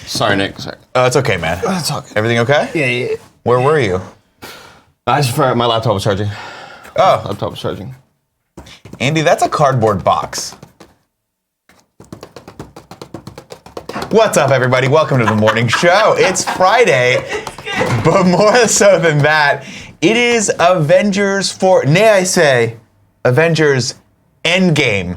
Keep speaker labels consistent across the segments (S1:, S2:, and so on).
S1: Sorry, Nick. Sorry.
S2: It's okay, man.
S1: It's all good.
S2: Everything okay?
S1: Yeah.
S2: Where were you?
S1: I just forgot my laptop was charging.
S2: Oh,
S1: Laptop was charging.
S2: Andy, that's a cardboard box. What's up, everybody? Welcome to the morning show. It's Friday, but more so than that, it is Avengers Avengers Endgame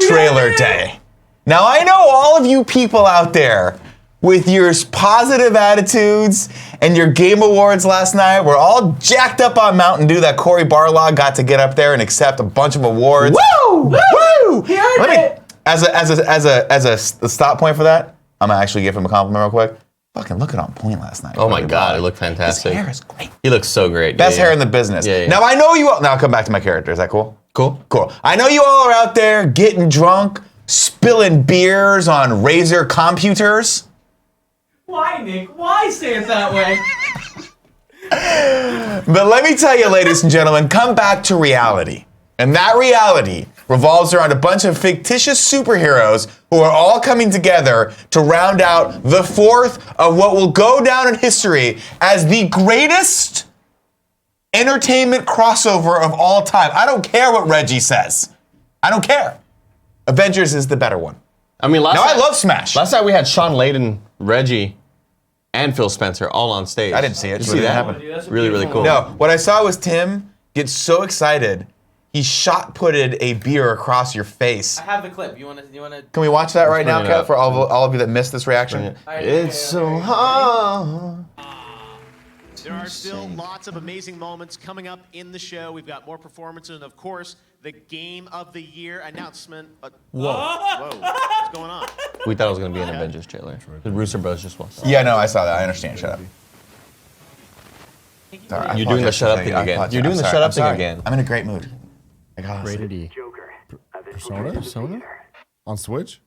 S2: trailer day. Now, I know all of you people out there with your positive attitudes and your Game Awards last night were all jacked up on Mountain Dew that Cory Barlog got to get up there and accept a bunch of awards.
S3: Woo!
S2: Woo!
S3: He earned it!
S2: As a stop point for that, I'm gonna actually give him a compliment real quick. Fucking looking on point last night.
S1: Oh my God, it looked fantastic.
S2: His hair is great.
S1: He looks so great.
S2: Best hair in the business.
S1: Yeah.
S2: Now I know you all, now I'll come back to my character. Is that cool?
S1: Cool.
S2: Cool. I know you all are out there getting drunk, spilling beers on Razer computers.
S3: Why, Nick? Why say it that way?
S2: But let me tell you, ladies and gentlemen, come back to reality. And that reality revolves around a bunch of fictitious superheroes who are all coming together to round out the fourth of what will go down in history as the greatest entertainment crossover of all time. I don't care what Reggie says. I don't care. Avengers is the better one.
S1: I mean,
S2: I love Smash.
S1: Last night we had Sean Layden, Reggie, and Phil Spencer all on stage.
S2: I didn't see it.
S1: Did you see that?
S2: Happen?
S1: Really, really cool.
S2: No, what I saw was Tim get so excited, he shot-putted a beer across your face.
S3: I have the clip. You wanna?
S2: Can we watch that right now,
S1: bring it
S2: Kev,
S1: up.
S2: for all of you that missed this reaction?
S1: It's so hard.
S4: There are still lots of amazing moments coming up in the show. We've got more performances and, of course, the Game of the Year announcement. Whoa, what's going on?
S1: We thought it was going to be an Avengers trailer. The Rooster Bros just walked.
S2: Yeah, no, I saw that. I understand. Shut up. Sorry, I
S1: You're doing the
S2: apologize
S1: shut up
S2: for
S1: thing
S2: saying-
S1: again.
S2: I apologize.
S1: You're doing
S2: I'm
S1: the
S2: sorry.
S1: shut up
S2: I'm
S1: thing
S2: sorry.
S1: again.
S2: I'm in a great mood. I got
S5: Rated E. Persona? On Switch?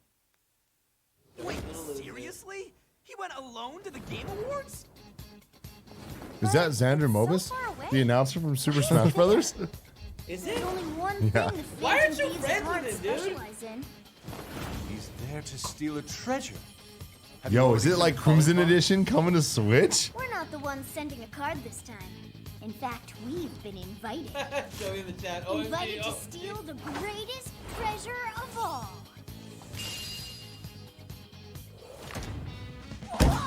S6: Wait, seriously? He went alone to the Game Awards?
S5: Is that Xander Mobus?
S7: far away.
S5: The announcer from Super Smash Brothers?
S3: Is
S7: There's
S3: it?
S7: only one
S5: Yeah.
S7: thing the
S3: Why aren't
S7: fans
S3: you
S7: and thieves
S3: friends
S7: at
S3: with
S7: heart
S3: it, dude?
S7: specialize in.
S6: He's there to steal a treasure.
S5: Yo, is it like Crimson Edition coming to Switch?
S7: We're not the ones sending a card this time. In fact, we've been invited.
S3: Show me in the chat.
S7: Invited to steal the greatest treasure of all.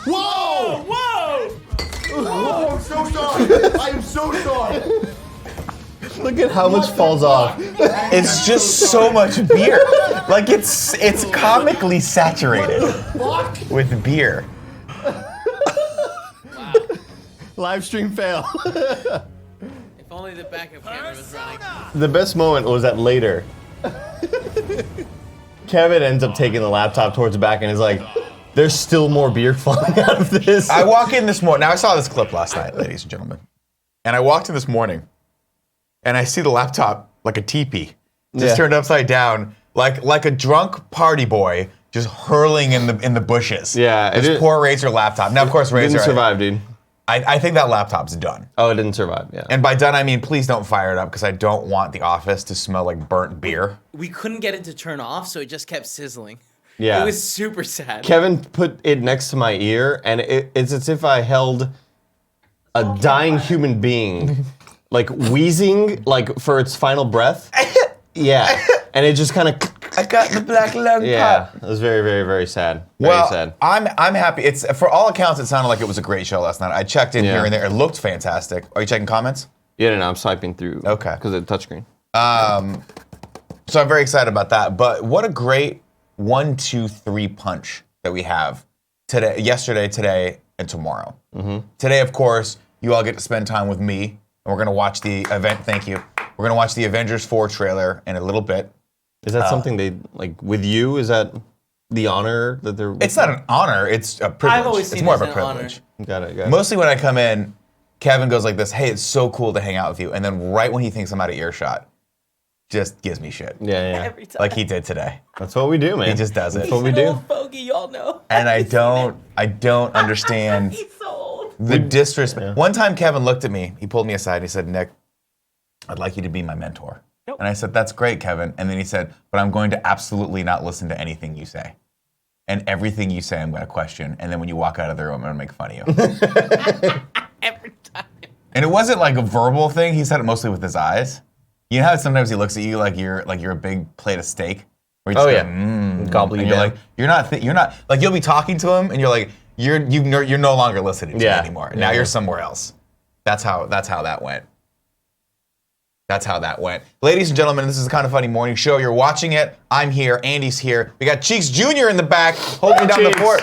S5: Whoa!
S3: Whoa!
S5: Oh, I'm so sorry! I am so sorry!
S1: Look at how much falls off.
S2: It's just so much beer. Like it's comically saturated with beer.
S5: Live stream fail.
S3: If only the backup camera was running.
S1: The best moment was that later. Kevin ends up taking the laptop towards the back and is like, there's still more beer falling out of this.
S2: I walk in this morning. Now I saw this clip last night, ladies and gentlemen, and I walked in this morning, and I see the laptop like a teepee, just turned upside down, like a drunk party boy, just hurling in the bushes.
S1: Yeah,
S2: this poor Razer laptop. Now, of course, Razer
S1: didn't survive, dude.
S2: I think that laptop's done.
S1: Oh, it didn't survive, yeah.
S2: And by done, I mean please don't fire it up because I don't want the office to smell like burnt beer.
S3: We couldn't get it to turn off, so it just kept sizzling.
S1: Yeah.
S3: It was super sad.
S1: Kevin put it next to my ear, and it's as if I held a dying human being, like wheezing, like for its final breath. Yeah, and it just kind of.
S2: I got the black lung
S1: Yeah,
S2: pop.
S1: it was very, very, very sad. Very sad.
S2: I'm happy. It's for all accounts, it sounded like it was a great show last night. I checked in
S1: Yeah.
S2: here and there. It looked fantastic. Are you checking comments?
S1: Yeah, no, I'm swiping through.
S2: Okay.
S1: Because of the touchscreen.
S2: So I'm very excited about that. But what a great 1, 2, 3 punch that we have today, yesterday, today, and tomorrow. Today, of course, you all get to spend time with me, and we're gonna watch the event. Thank you. We're gonna watch the Avengers 4 trailer in a little bit.
S1: Is that something they, like, with you, is that the honor that they're...
S2: It's not an honor, it's a privilege.
S3: I've always
S2: it's
S3: seen
S2: more
S3: it
S2: of
S3: as
S2: a
S3: an honor.
S2: privilege.
S1: Got it.
S2: Mostly when I come in, Kevin goes like this, hey, it's so cool to hang out with you. And then right when he thinks I'm out of earshot, just gives me shit.
S1: Yeah.
S3: Every time.
S2: Like he did today.
S1: That's what we do, man.
S2: He just does it.
S1: That's what we
S3: He's an
S1: do.
S3: old fogey, y'all know.
S2: And I don't understand
S3: He's so old.
S2: the disrespect. One time Kevin looked at me, he pulled me aside and he said, Nick, I'd like you to be my mentor.
S3: Nope.
S2: And I said, that's great, Kevin. And then he said, but I'm going to absolutely not listen to anything you say. and everything you say I'm going to question, and then when you walk out of the room, I'm going to make fun of you.
S3: Every time.
S2: And it wasn't like a verbal thing. He said it mostly with his eyes. You know how sometimes he looks at you like you're a big plate of steak? Where you just go,
S1: Gobble
S2: and
S1: you
S2: you're
S1: down.
S2: like, you're not, like you'll be talking to him, and you're like, you're no longer listening to me anymore. Now you're somewhere else. That's how that went. That's how that went. Ladies and gentlemen, this is a Kind of Funny morning show. You're watching it. I'm here. Andy's here. We got Cheeks Jr. in the back holding down the fort.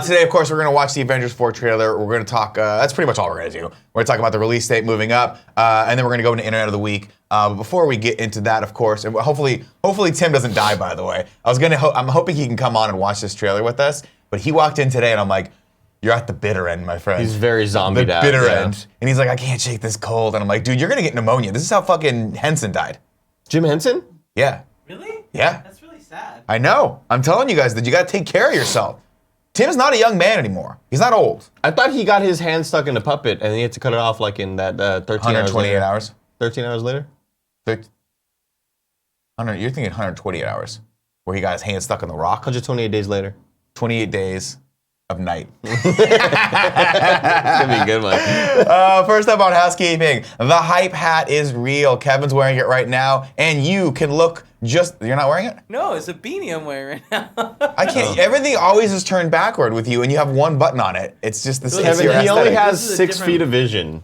S2: Today, of course, we're going to watch the Avengers 4 trailer. We're going to talk, that's pretty much all we're going to do. We're going to talk about the release date moving up, and then we're going to go into Internet of the Week. But before we get into that, of course, and hopefully Tim doesn't die, by the way. I'm hoping he can come on and watch this trailer with us, but he walked in today, and I'm like, you're at the bitter end, my friend.
S1: He's very zombied
S2: The
S1: out.
S2: bitter end. And he's like, I can't shake this cold. And I'm like, dude, you're going to get pneumonia. This is how fucking Henson died.
S1: Jim Henson?
S2: Yeah.
S3: Really?
S2: Yeah.
S3: That's really sad.
S2: I know. I'm telling you guys that you got to take care of yourself. Tim's not a young man anymore. He's not old.
S1: I thought he got his hand stuck in a puppet and he had to cut it off like in that 13 hours
S2: 128
S1: later.
S2: hours.
S1: 13 hours later?
S2: 100, you're thinking 128 hours, where he got his hand stuck in the rock.
S1: 128 days later.
S2: 28 days of night.
S1: It's gonna be a good one.
S2: First up on housekeeping, the hype hat is real. Kevin's wearing it right now, and you can look just. You're not wearing it?
S3: No, it's a beanie I'm wearing right now.
S2: I can't. Everything always is turned backward with you, and you have one button on it. It's just the same.
S1: Kevin, he only has
S3: This is a
S1: 6
S3: different-
S1: feet of vision.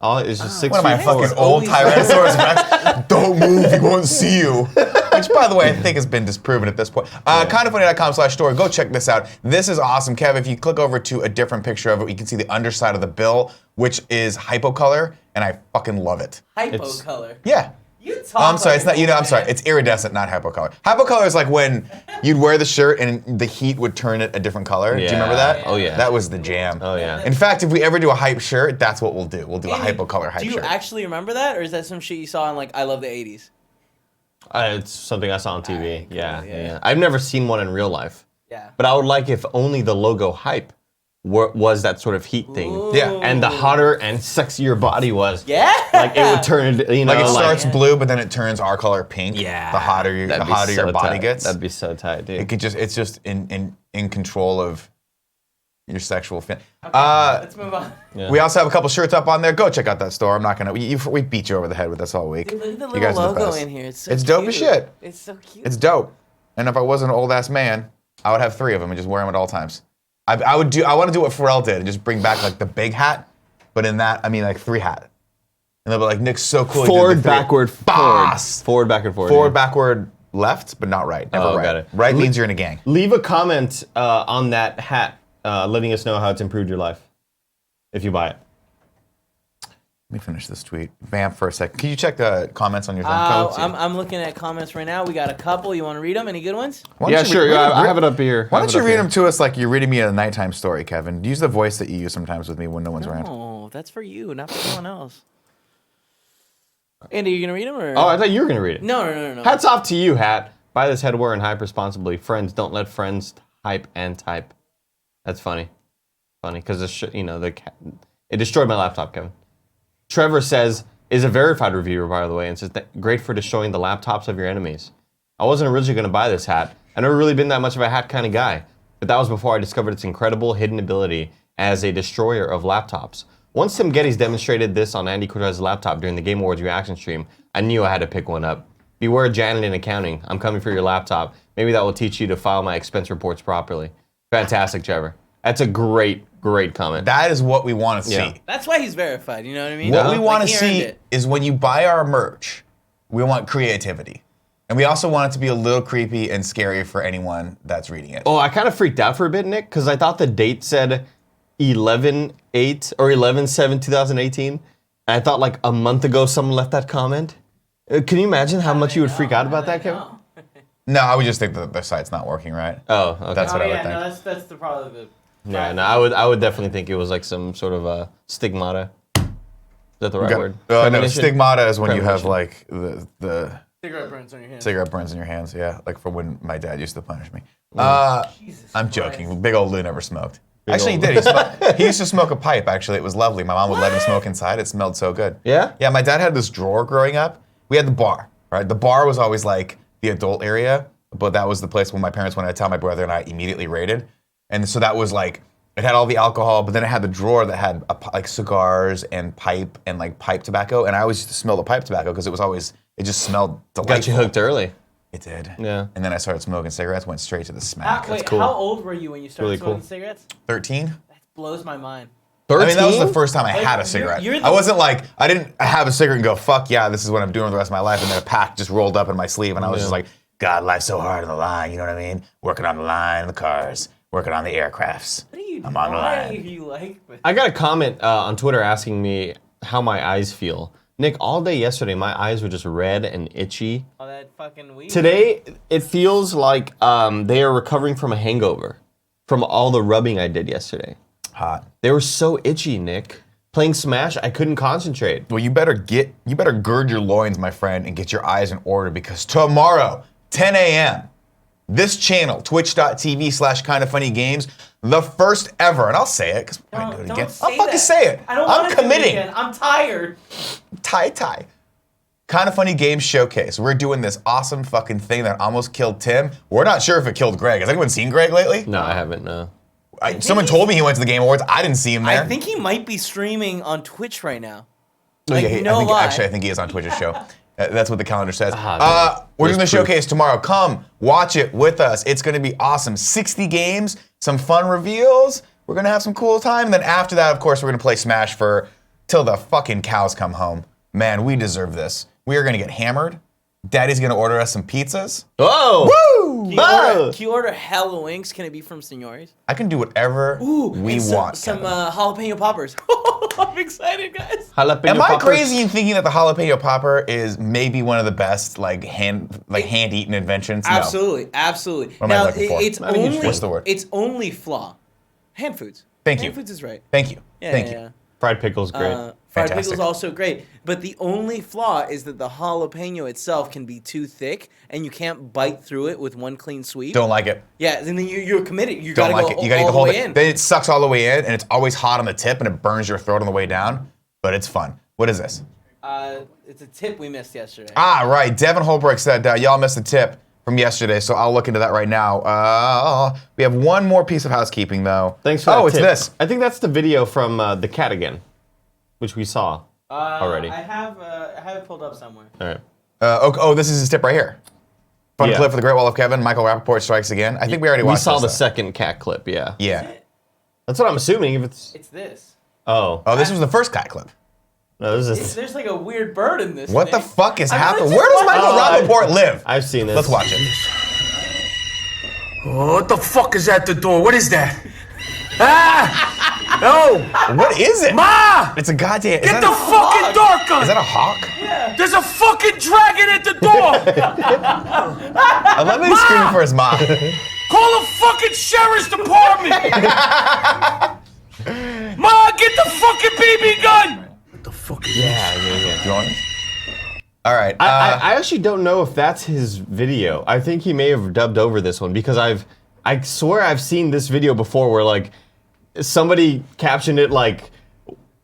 S1: It's just 6
S2: What am I,
S1: feet
S2: fucking
S1: forward.
S2: old
S3: always-
S2: Tyrannosaurus Rex? Don't move, he won't see you. Which, by the way, I think has been disproven at this point. Kindoffunny.com/store. Go check this out. This is awesome, Kev. If you click over to a different picture of it, you can see the underside of the bill, which is hypocolor, and I fucking love it.
S3: Hypo color.
S2: Yeah.
S3: You talk
S2: I'm sorry,
S3: like
S2: it's not,
S3: an old
S2: I'm sorry,
S3: man.
S2: it's iridescent, not hypocolor. Hypocolor is like when you'd wear the shirt and the heat would turn it a different color. Do you remember
S1: Yeah.
S2: that?
S1: Oh, yeah.
S2: That was the jam.
S1: Oh, yeah.
S2: In fact, if we ever do a hype shirt, that's what we'll do. We'll do a
S3: Andy,
S2: hypocolor hype
S3: Do you
S2: shirt.
S3: actually remember that, or is that some shit you saw in like I Love the 80s?
S1: It's something I saw on TV.
S3: Alright, cool,
S1: yeah.
S3: yeah.
S1: I've never seen one in real life.
S3: Yeah.
S1: But I would like if only the logo hype was that sort of heat thing.
S2: Yeah.
S1: And the hotter and sexier body was.
S3: Yeah.
S1: Like it would turn, you know,
S2: Like it starts blue, but then it turns our color pink.
S1: Yeah.
S2: The hotter,
S1: That'd be
S2: your
S1: so
S2: body
S1: tight.
S2: gets.
S1: That'd be so tight, dude.
S2: It's just in control of your sexual fin.
S3: Let's move on.
S2: We also have a couple shirts up on there. Go check out that store. I'm not gonna. We beat you over the head with this all week.
S3: Dude, look at the
S2: You
S3: little
S2: guys are the
S3: logo
S2: best.
S3: in here. It's so
S2: It's dope as
S3: cute.
S2: shit.
S3: It's so cute.
S2: It's dope. And if I wasn't an old ass man, I would have 3 of them and just wear them at all times. I want to do what Pharrell did and just bring back like the big hat, but in that I mean like 3 hat. And they'll be like, Nick's so cool. he did the
S1: Forward,
S2: 3.
S1: backward,
S2: Boss!
S1: forward, backward, forward.
S2: Forward,
S1: yeah.
S2: backward, left, but not right. Never
S1: Oh,
S2: right.
S1: got it.
S2: Right means you're in a gang.
S1: Leave a comment on that hat, letting us know how it's improved your life if you buy it.
S2: Let me finish this tweet. Vamp for a second. Can you check the comments on your thing?
S3: I'm looking at comments right now. We got a couple. You want to read them? Any good ones?
S2: Why don't
S1: Yeah,
S2: you
S1: sure.
S2: read-
S1: I have it up here.
S2: Why don't you read them to us like you're reading me a nighttime story, Kevin? Use the voice that you use sometimes with me when no one's around.
S3: Oh, that's for you, not for someone else. Andy, you gonna read them or?
S1: Oh, I thought you were going to read it.
S3: No.
S1: Hats off to you, Hat. Buy this headwear and hype responsibly. Friends, don't let friends hype and type. That's funny. Funny, because it destroyed my laptop, Kevin. Trevor says, is a verified reviewer, by the way, and says, great for destroying the laptops of your enemies. I wasn't originally going to buy this hat. I've never really been that much of a hat kind of guy, but that was before I discovered its incredible hidden ability as a destroyer of laptops. Once Tim Gettys demonstrated this on Andy Cortez's laptop during the Game Awards reaction stream, I knew I had to pick one up. Beware Janet in accounting. I'm coming for your laptop. Maybe that will teach you to file my expense reports properly. Fantastic, Trevor. That's a great comment.
S2: That is what we want to see.
S1: Yeah.
S3: That's why he's verified. You know what I mean?
S2: What we want
S3: Like,
S2: to
S3: he earned
S2: see
S3: it.
S2: is when you buy our merch, we want creativity. And we also want it to be a little creepy and scary for anyone that's reading it.
S1: Oh, I kind of freaked out for a bit, Nick, because I thought the date said 11/8 or 11/7/2018. And I thought like a month ago someone left that comment. Can you imagine how much you would freak out about that, Kevin?
S2: No, I would just think that the site's not working right.
S1: Oh, okay.
S2: That's what I would
S3: yeah,
S2: think.
S3: no, that's the probably the.
S1: Yeah, no, I would definitely think it was like some sort of a stigmata. Is that the right word?
S2: No,
S1: Premonition?
S2: stigmata is when you have
S1: Premonition.
S2: like the
S3: Cigarette burns on your hands.
S2: cigarette burns in your hands. Yeah, like for when my dad used to punish me.
S3: Jesus
S2: I'm
S3: Christ.
S2: joking. Big old Lou never smoked.
S1: Big
S2: Actually,
S1: old
S2: he did. He used to smoke a pipe. Actually, it was lovely. My mom would let him smoke inside. It smelled so good.
S1: Yeah?
S2: Yeah, my dad had this drawer growing up. We had the bar, right? The bar was always like the adult area, but that was the place when my parents wanted to tell my brother and I immediately raided. And so that was like, it had all the alcohol, but then it had the drawer that had like cigars and pipe and like pipe tobacco. And I always used to smell the pipe tobacco because it just smelled delightful.
S1: Got you hooked early.
S2: It did.
S1: Yeah.
S2: And then I started smoking cigarettes, went straight to the smack.
S3: Wait,
S1: cool.
S3: how old were you when you started
S1: Really
S3: smoking
S1: cool.
S3: cigarettes?
S2: 13?
S3: That blows my mind.
S1: 13?
S2: I mean, that was the first time I
S3: Like,
S2: had a
S3: you're-
S2: cigarette.
S3: you're the-
S2: I wasn't like, I didn't have a cigarette and go, fuck yeah, this is what I'm doing for the rest of my life. And then a pack just rolled up in my sleeve. And I was just like, God, life's so hard on the line. You know what I mean? Working on the line, the cars, working on the aircrafts.
S3: What are you
S2: I'm on the
S3: why
S2: line.
S3: are you like?
S1: I got a comment on Twitter asking me how my eyes feel. Nick, all day yesterday, my eyes were just red and itchy.
S3: All that fucking weed.
S1: Today, it feels like they are recovering from a hangover from all the rubbing I did yesterday.
S2: Hot.
S1: They were so itchy, Nick. Playing Smash, I couldn't concentrate.
S2: Well, you better gird your loins, my friend, and get your eyes in order because tomorrow, 10 a.m., this channel, twitch.tv/kindoffunnygames, the first ever, and I'll say it because I do it again. I'll fucking say it.
S3: I don't want
S2: I'm
S3: to do it
S2: committing.
S3: again. I'm tired.
S2: Tie. Kind of Funny Games Showcase. We're doing this awesome fucking thing that almost killed Tim. We're not sure if it killed Greg. Has anyone seen Greg lately?
S1: No, I haven't, no.
S2: Someone told me he went to the Game Awards. I didn't see him there.
S3: I think he might be streaming on Twitch right now.
S2: Oh,
S3: Like,
S2: yeah,
S3: no lie.
S2: Actually, I think he is on Twitch's show. That's what the calendar says.
S1: Ah,
S2: We're
S1: there's
S2: doing the
S1: proof.
S2: showcase tomorrow. Come watch it with us. It's going to be awesome. 60 games, some fun reveals. We're going to have some cool time. And then after that, of course, we're going to play Smash till the fucking cows come home. Man, we deserve this. We are going to get hammered. Daddy's going to order us some pizzas.
S1: Oh!
S2: Woo!
S3: Can you order hella wings? Can it be from Senores?
S2: I can do whatever we
S3: and
S2: want.
S3: Some
S2: Kevin.
S3: jalapeno poppers. I'm excited, guys.
S1: Jalapeno
S2: Am I
S1: poppers.
S2: crazy in thinking that the jalapeno popper is maybe one of the best hand-eaten inventions? No.
S3: Absolutely.
S2: What am I
S3: Now,
S2: looking for?
S3: it's
S1: Not a huge
S3: only
S1: fan.
S2: What's the word?
S3: It's only flaw. Hand foods.
S2: Thank you.
S3: Hand foods is right.
S2: Thank you.
S3: Yeah,
S2: Thank
S3: yeah,
S2: you.
S1: Fried pickle's great.
S3: Fried
S2: Fantastic.
S3: pickle's also great, but the only flaw is that the jalapeno itself can be too thick, and you can't bite through it with one clean sweep.
S2: Don't like it.
S3: Yeah, and then you're committed. You
S2: Don't
S3: gotta
S2: like
S3: go
S2: it. You gotta eat
S3: all
S2: the whole
S3: way
S2: thing.
S3: in.
S2: Then it sucks all the way in, and it's always hot on the tip, and it burns your throat on the way down. But it's fun. What is this?
S3: It's a tip we missed yesterday.
S2: Ah, right. Devin Holbrook said y'all missed a tip from yesterday, so I'll look into that right now. We have one more piece of housekeeping, though.
S1: Thanks for that
S2: it's
S1: tip.
S2: this.
S1: I think that's the video from the cat again, which we saw already.
S3: I have it pulled up somewhere.
S1: All right.
S2: This is his tip right here. Fun
S1: Yeah.
S2: clip for the Great Wall of Kevin. Michael Rappaport strikes again. I think we already
S1: We
S2: watched
S1: saw
S2: this,
S1: the
S2: though.
S1: second cat clip, yeah.
S2: Yeah.
S1: That's what I'm assuming if it's...
S3: It's this.
S1: Oh.
S2: Oh, this was the first cat clip.
S1: No, this is...
S3: There's like a weird bird in this.
S2: What the
S3: thing.
S2: fuck is
S3: I mean,
S2: happening?
S3: let's
S2: Where
S3: just
S2: does
S3: watch
S2: Michael
S3: it.
S2: Rappaport live?
S1: I've seen this.
S2: Let's watch it.
S8: Oh, what the fuck is at the door? What is that? Ah! No!
S2: What is it?
S8: Ma!
S2: It's a goddamn.
S8: Get the fucking door gun!
S2: Is that a hawk?
S8: There's a fucking dragon at the door!
S2: I love that he's screaming for his mom.
S8: Call the fucking sheriff's department! Ma, get the fucking BB gun! What the fuck is
S1: Yeah.
S2: Do you want this? All right.
S1: I actually don't know if that's his video. I think he may have dubbed over this one because I swear I've seen this video before where like somebody captioned it like,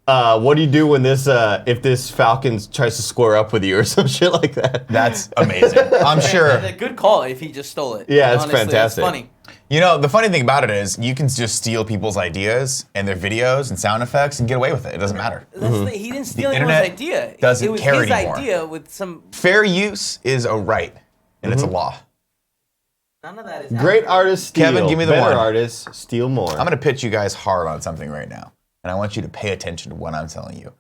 S1: what do you do when this if this falcon tries to square up with you or some shit like that?
S2: That's amazing. I'm sure.
S3: A good call if he just stole it.
S1: Yeah, it's
S3: Honestly,
S1: fantastic.
S3: It's funny.
S2: You know, the funny thing about it is you can just steal people's ideas and their videos and sound effects and get away with it. It doesn't matter.
S3: He didn't steal
S2: The
S3: anyone's
S2: internet
S3: idea.
S2: doesn't
S3: It was
S2: care
S3: his
S2: anymore.
S3: idea with some.
S2: Fair use is a right, and it's a law.
S3: None of that is.
S1: Great artists steal.
S2: Kevin, give me the
S1: Better
S2: one.
S1: artists steal more.
S2: I'm going to pitch you guys hard on something right now, and I want you to pay attention to what I'm telling you.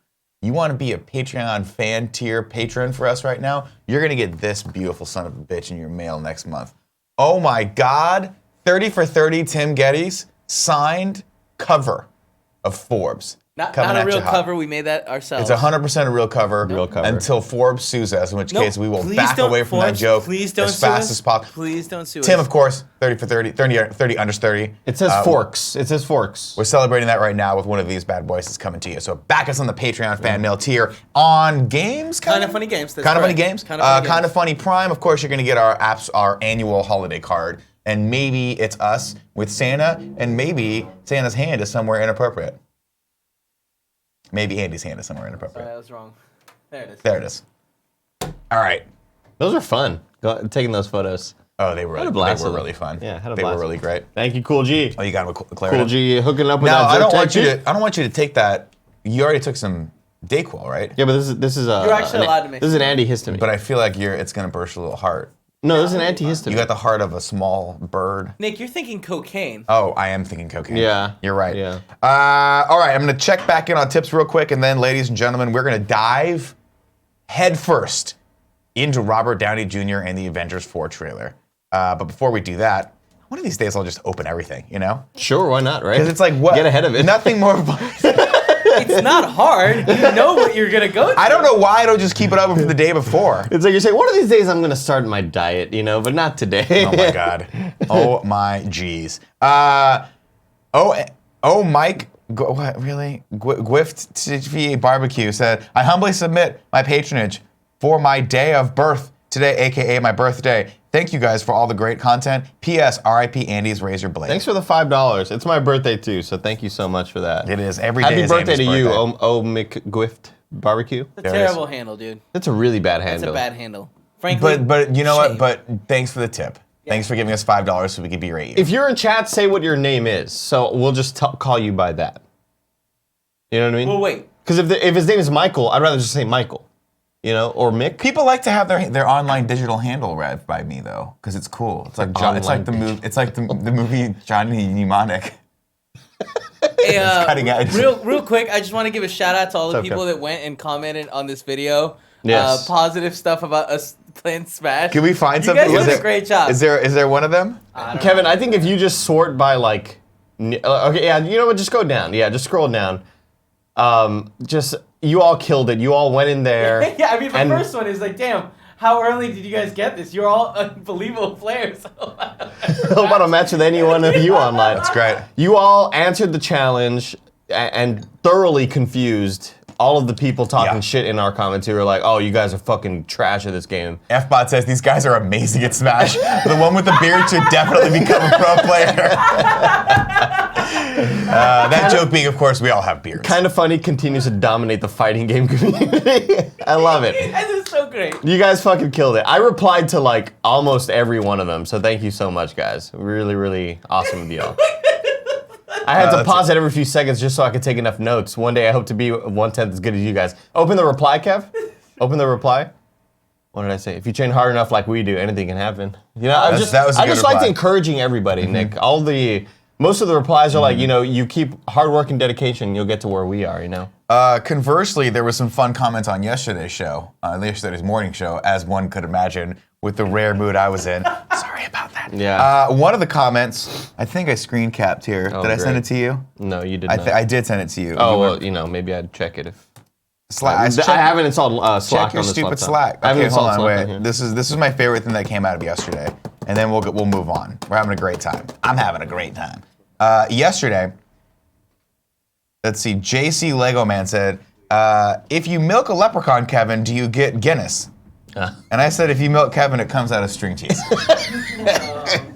S2: You want to be a Patreon fan tier patron for us right now? You're going to get this beautiful son of a bitch in your mail next month. Oh my God. 30 for 30 Tim Gettys signed cover of Forbes.
S3: Not
S2: Coming
S3: a
S2: at
S3: real
S2: you hot.
S3: cover. We made that ourselves.
S2: It's 100% a real cover.
S1: Real cover.
S2: Until Forbes sues us, in which
S3: Nope,
S2: case we will
S3: please
S2: back
S3: don't,
S2: away from that
S3: Forbes,
S2: joke
S3: please don't
S2: as
S3: sue
S2: fast
S3: us.
S2: as possible.
S3: Please don't sue us.
S2: Tim, of course, 30 for 30, 30 under 30.
S1: It says forks. It says forks.
S2: We're celebrating that right now with one of these bad boys that's coming to you. So back us on the Patreon fan mail tier on games.
S3: Kind of funny games. That's
S2: Kind of funny
S3: correct.
S2: games.
S3: Kind of funny games.
S2: Kind of funny Prime. Of course, you're going to get our annual holiday card. And maybe it's us with Santa, and maybe Santa's hand is somewhere inappropriate. Maybe Andy's hand is somewhere inappropriate.
S3: Sorry, I was wrong. There it is.
S2: There it is. All right.
S1: Those are fun. Taking those photos.
S2: Oh, they were
S1: Had a blast with
S2: really
S1: them.
S2: fun.
S1: Yeah, had a
S2: they
S1: blast
S2: were really
S1: with them.
S2: great.
S1: Thank you, Cool G.
S2: Oh, you got him with Clarity.
S1: Cool G hooking up with
S2: Now,
S1: that.
S2: I don't
S1: Zyrtec
S2: want you
S1: shit.
S2: to. I don't want you to take that. You already took some Dayquil, right?
S1: Yeah, but this is a.
S3: You're actually allowed to mix
S1: This is an antihistamine.
S2: But I feel like it's gonna burst your little heart.
S1: no, this is an antihistamine.
S2: You got the heart of a small bird.
S3: Nick, you're thinking cocaine.
S2: Oh, I am thinking cocaine.
S1: Yeah.
S2: You're right.
S1: Yeah.
S2: All right, I'm going to check back in on tips real quick, and then, ladies and gentlemen, we're going to dive head first into Robert Downey Jr. and the Avengers 4 trailer. But before we do that, one of these days I'll just open everything, you know?
S1: Sure, why not, right?
S2: Because it's like, what?
S1: Get ahead of it.
S2: Nothing more.
S3: It's not hard. You know what you're gonna go to.
S2: I don't know why I don't just keep it open for the day before.
S1: It's like you're saying, one of these days I'm going to start my diet, you know, but not today.
S2: Oh my God. Oh my G's. Mike, what, really? Gwift TV Barbecue said, I humbly submit my patronage for my day of birth today, AKA my birthday. Thank you guys for all the great content. P.S. R.I.P. Andy's razor blade.
S1: Thanks for the $5. It's my birthday too, so thank you so much for that.
S2: It is. Every day
S1: Happy
S2: is
S1: birthday
S2: Andy's
S1: to you,
S2: birthday.
S1: McGwift Barbecue.
S3: It's a
S2: There it is.
S3: terrible handle, dude.
S1: That's a really bad
S3: It's
S1: handle.
S3: a bad handle. Frankly.
S2: But you know
S3: shame.
S2: what? But thanks for the tip. Thanks for giving us $5 so we could berate you.
S1: If you're in chat, say what your name is, so we'll just call you by that. You know what I mean?
S3: Well, wait.
S1: Because if his name is Michael, I'd rather just say Michael. You know, or Mick.
S2: People like to have their online digital handle read by me though, because it's cool. It's like it's like the movie. It's like the movie Johnny Mnemonic.
S3: Hey,
S2: cutting edge.
S3: Real quick, I just want to give a shout out to all the
S1: okay.
S3: people that went and commented on this video.
S1: Yes.
S3: Positive stuff about us playing Smash.
S2: Can we find
S3: You
S2: something?
S3: guys did
S2: Is
S3: a great job.
S2: Is there one of them?
S1: Kevin, I think if you just sort by like, okay, yeah, you know what? Just go down. Yeah, just scroll down. You all killed it. You all went in there.
S3: Yeah, I mean, the first one is like, damn, how early did you guys get this? You're all unbelievable players.
S1: Hope I don't match with any one of you online.
S2: That's great.
S1: You all answered the challenge and thoroughly confused all of the people talking shit in our comments who were like, oh, you guys are fucking trash at this game.
S2: Fbot says these guys are amazing at Smash. The one with the beard should definitely become a pro player. That joke being, of course, we all have beards.
S1: Kind of funny continues to dominate the fighting game community. I love it.
S3: This is so great.
S1: You guys fucking killed it. I replied to like almost every one of them, so thank you so much, guys. Really, really awesome of y'all. I had to pause it every few seconds just so I could take enough notes. One day I hope to be 1/10 as good as you guys. Open the reply, Kev. Open the reply. What did I say? If you train hard enough like we do, anything can happen. You know, I just liked
S2: reply.
S1: encouraging everybody, Nick. Most of the replies are like, you know, you keep hard work and dedication, you'll get to where we are, you know?
S2: Conversely, there was some fun comments on yesterday's show, yesterday's morning show, as one could imagine, with the rare mood I was in. Sorry about that.
S1: Yeah.
S2: One of the comments, I think I screen capped here.
S1: Oh,
S2: did I send
S1: great.
S2: it to you?
S1: No, you did not.
S2: I did send it to you.
S1: Oh,
S2: You
S1: well,
S2: were-
S1: you know, maybe I'd check it if...
S2: Slack.
S1: I haven't installed Slack
S2: Check your
S1: on this
S2: stupid
S1: laptop.
S2: Slack.
S1: I haven't
S2: Okay, hold
S1: installed
S2: on,
S1: Slack
S2: wait.
S1: here.
S2: This is my favorite thing that came out of yesterday, and then we'll move on. We're having a great time. I'm having a great time. Yesterday, let's see. JC Lego Man said, "If you milk a leprechaun, Kevin, do you get Guinness?" And I said, "If you milk Kevin, it comes out of string cheese."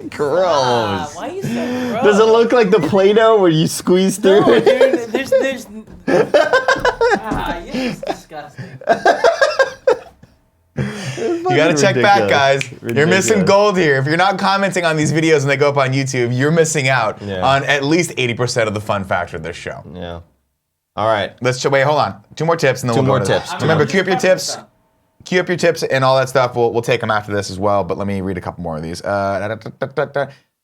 S1: Gross.
S3: Why are you so gross?
S1: Does it look like the Play-Doh where you squeeze through
S3: No,
S1: it?
S3: dude, there's you're just disgusting.
S2: You gotta check back, guys. You're missing gold here. If you're not commenting on these videos and they go up on YouTube, you're missing out on at least 80% of the fun factor of this show.
S1: Yeah. All right.
S2: Wait, hold on. 2 more tips and then
S1: Two
S2: we'll
S1: more
S2: go to
S1: tips.
S2: that. Remember, queue up your tips. Queue up your tips and all that stuff. We'll take them after this as well, but let me read a couple more of these.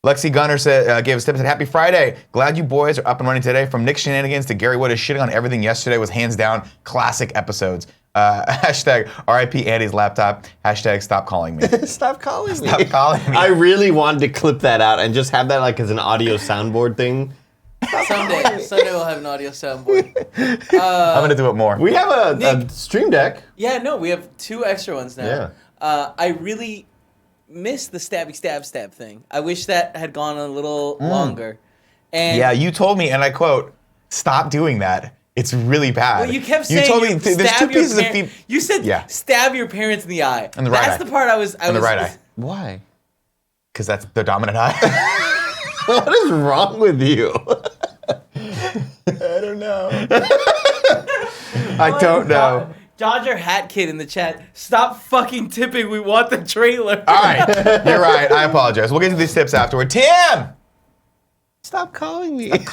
S2: Lexi Gunner gave us tips. Said, "Happy Friday. Glad you boys are up and running today. From Nick Shenanigans to Gary Wood is shitting on everything yesterday was hands down classic episodes. Hashtag RIP Andy's laptop. Hashtag stop calling me."
S1: Stop calling me.
S2: Stop calling me.
S1: I really wanted to clip that out and just have that like as an audio soundboard thing.
S3: Someday we'll have an audio soundboard.
S2: I'm gonna do it more.
S1: We have a
S3: Nick.
S1: stream deck.
S3: Yeah, no, we have 2 extra ones now.
S1: Yeah.
S3: I really miss the stab thing. I wish that had gone a little longer. And
S2: Yeah, you told me, and I quote, "Stop doing that. It's really bad."
S3: well, you kept saying
S2: you told me there's 2
S3: stab your
S2: pieces of
S3: parent-
S2: feet.
S3: You said
S2: Yeah.
S3: stab your parents in the eye.
S2: In the right
S3: That's
S2: eye.
S3: the part I was.
S2: On the right eye.
S1: Why?
S2: Because that's the dominant eye.
S1: What is wrong with you?
S2: I don't know. I don't know.
S3: Dodger Hat Kid in the chat. Stop fucking tipping. We want the trailer.
S2: All right, you're right. I apologize. We'll get to these tips afterward. Tim!
S1: Stop calling me.
S2: Stop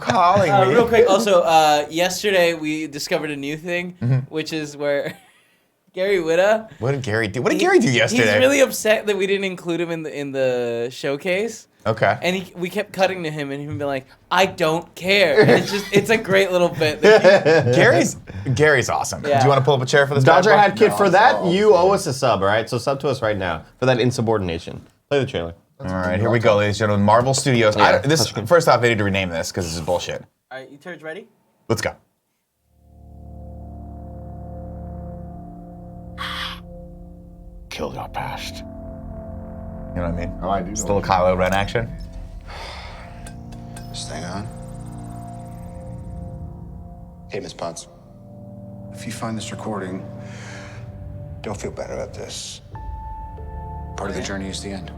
S2: calling me.
S3: Real quick, also, yesterday we discovered a new thing, which is where Gary Whitta.
S2: What did Gary do? What did Gary do yesterday?
S3: He's really upset that we didn't include him in the showcase.
S2: Okay.
S3: And we kept cutting to him, and he'd be like, "I don't care." And it's a great little bit.
S2: Gary's awesome.
S3: Yeah.
S2: Do you want to pull up a chair for this?
S1: Dodger
S2: bad boy?
S1: Hat Kid, for that, you owe us a sub, all right? So sub to us right now for that insubordination. Play the trailer.
S2: All right, here we go, ladies and gentlemen. Marvel Studios.
S1: Yeah,
S2: First off, they need to rename this because this is bullshit.
S3: All right, you turds ready?
S2: Let's go. Killed our past. You know what I mean?
S5: Oh, I do.
S2: Just a little Kylo Ren action.
S9: This thing on? Hey, Miss Potts. If you find this recording, don't feel bad about this. Part of the journey is the end.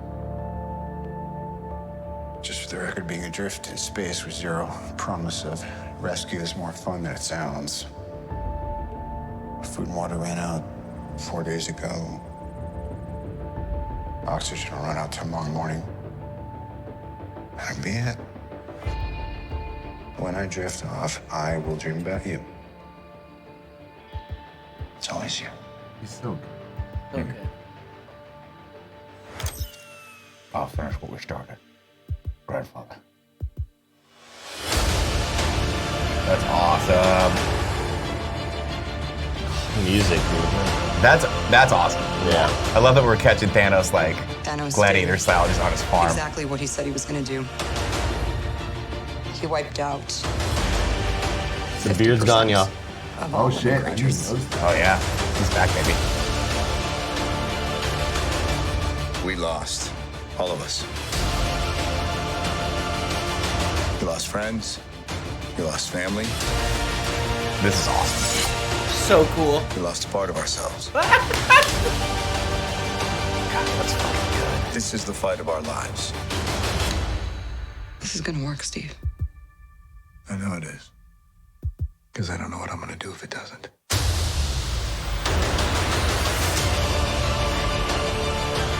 S9: Just for the record, being adrift in space with zero promise of rescue is more fun than it sounds. Food and water ran out 4 days ago. Oxygen will run out tomorrow morning. That'll be it. When I drift off, I will dream about you. It's always you.
S5: He's so good.
S3: Okay.
S2: I'll finish what we started. Grandfather. That's awesome.
S1: Music,
S2: That's awesome.
S1: Yeah.
S2: I love that we're catching Thanos like
S10: Thanos
S2: gladiator
S10: did
S2: style just on his farm.
S10: exactly what he said he was going to do. He wiped out
S1: The beard's gone, y'all.
S10: of all
S5: Oh
S10: living
S5: shit! I didn't
S10: creatures.
S5: notice that.
S2: Oh yeah, he's back, baby.
S9: We lost. All of us. You lost friends. You lost family.
S2: This is awesome.
S3: So cool.
S9: We lost a part of ourselves.
S2: That's fucking good.
S9: This is the fight of our lives.
S10: This is going to work, Steve.
S9: I know it is. Because I don't know what I'm going to do if it doesn't.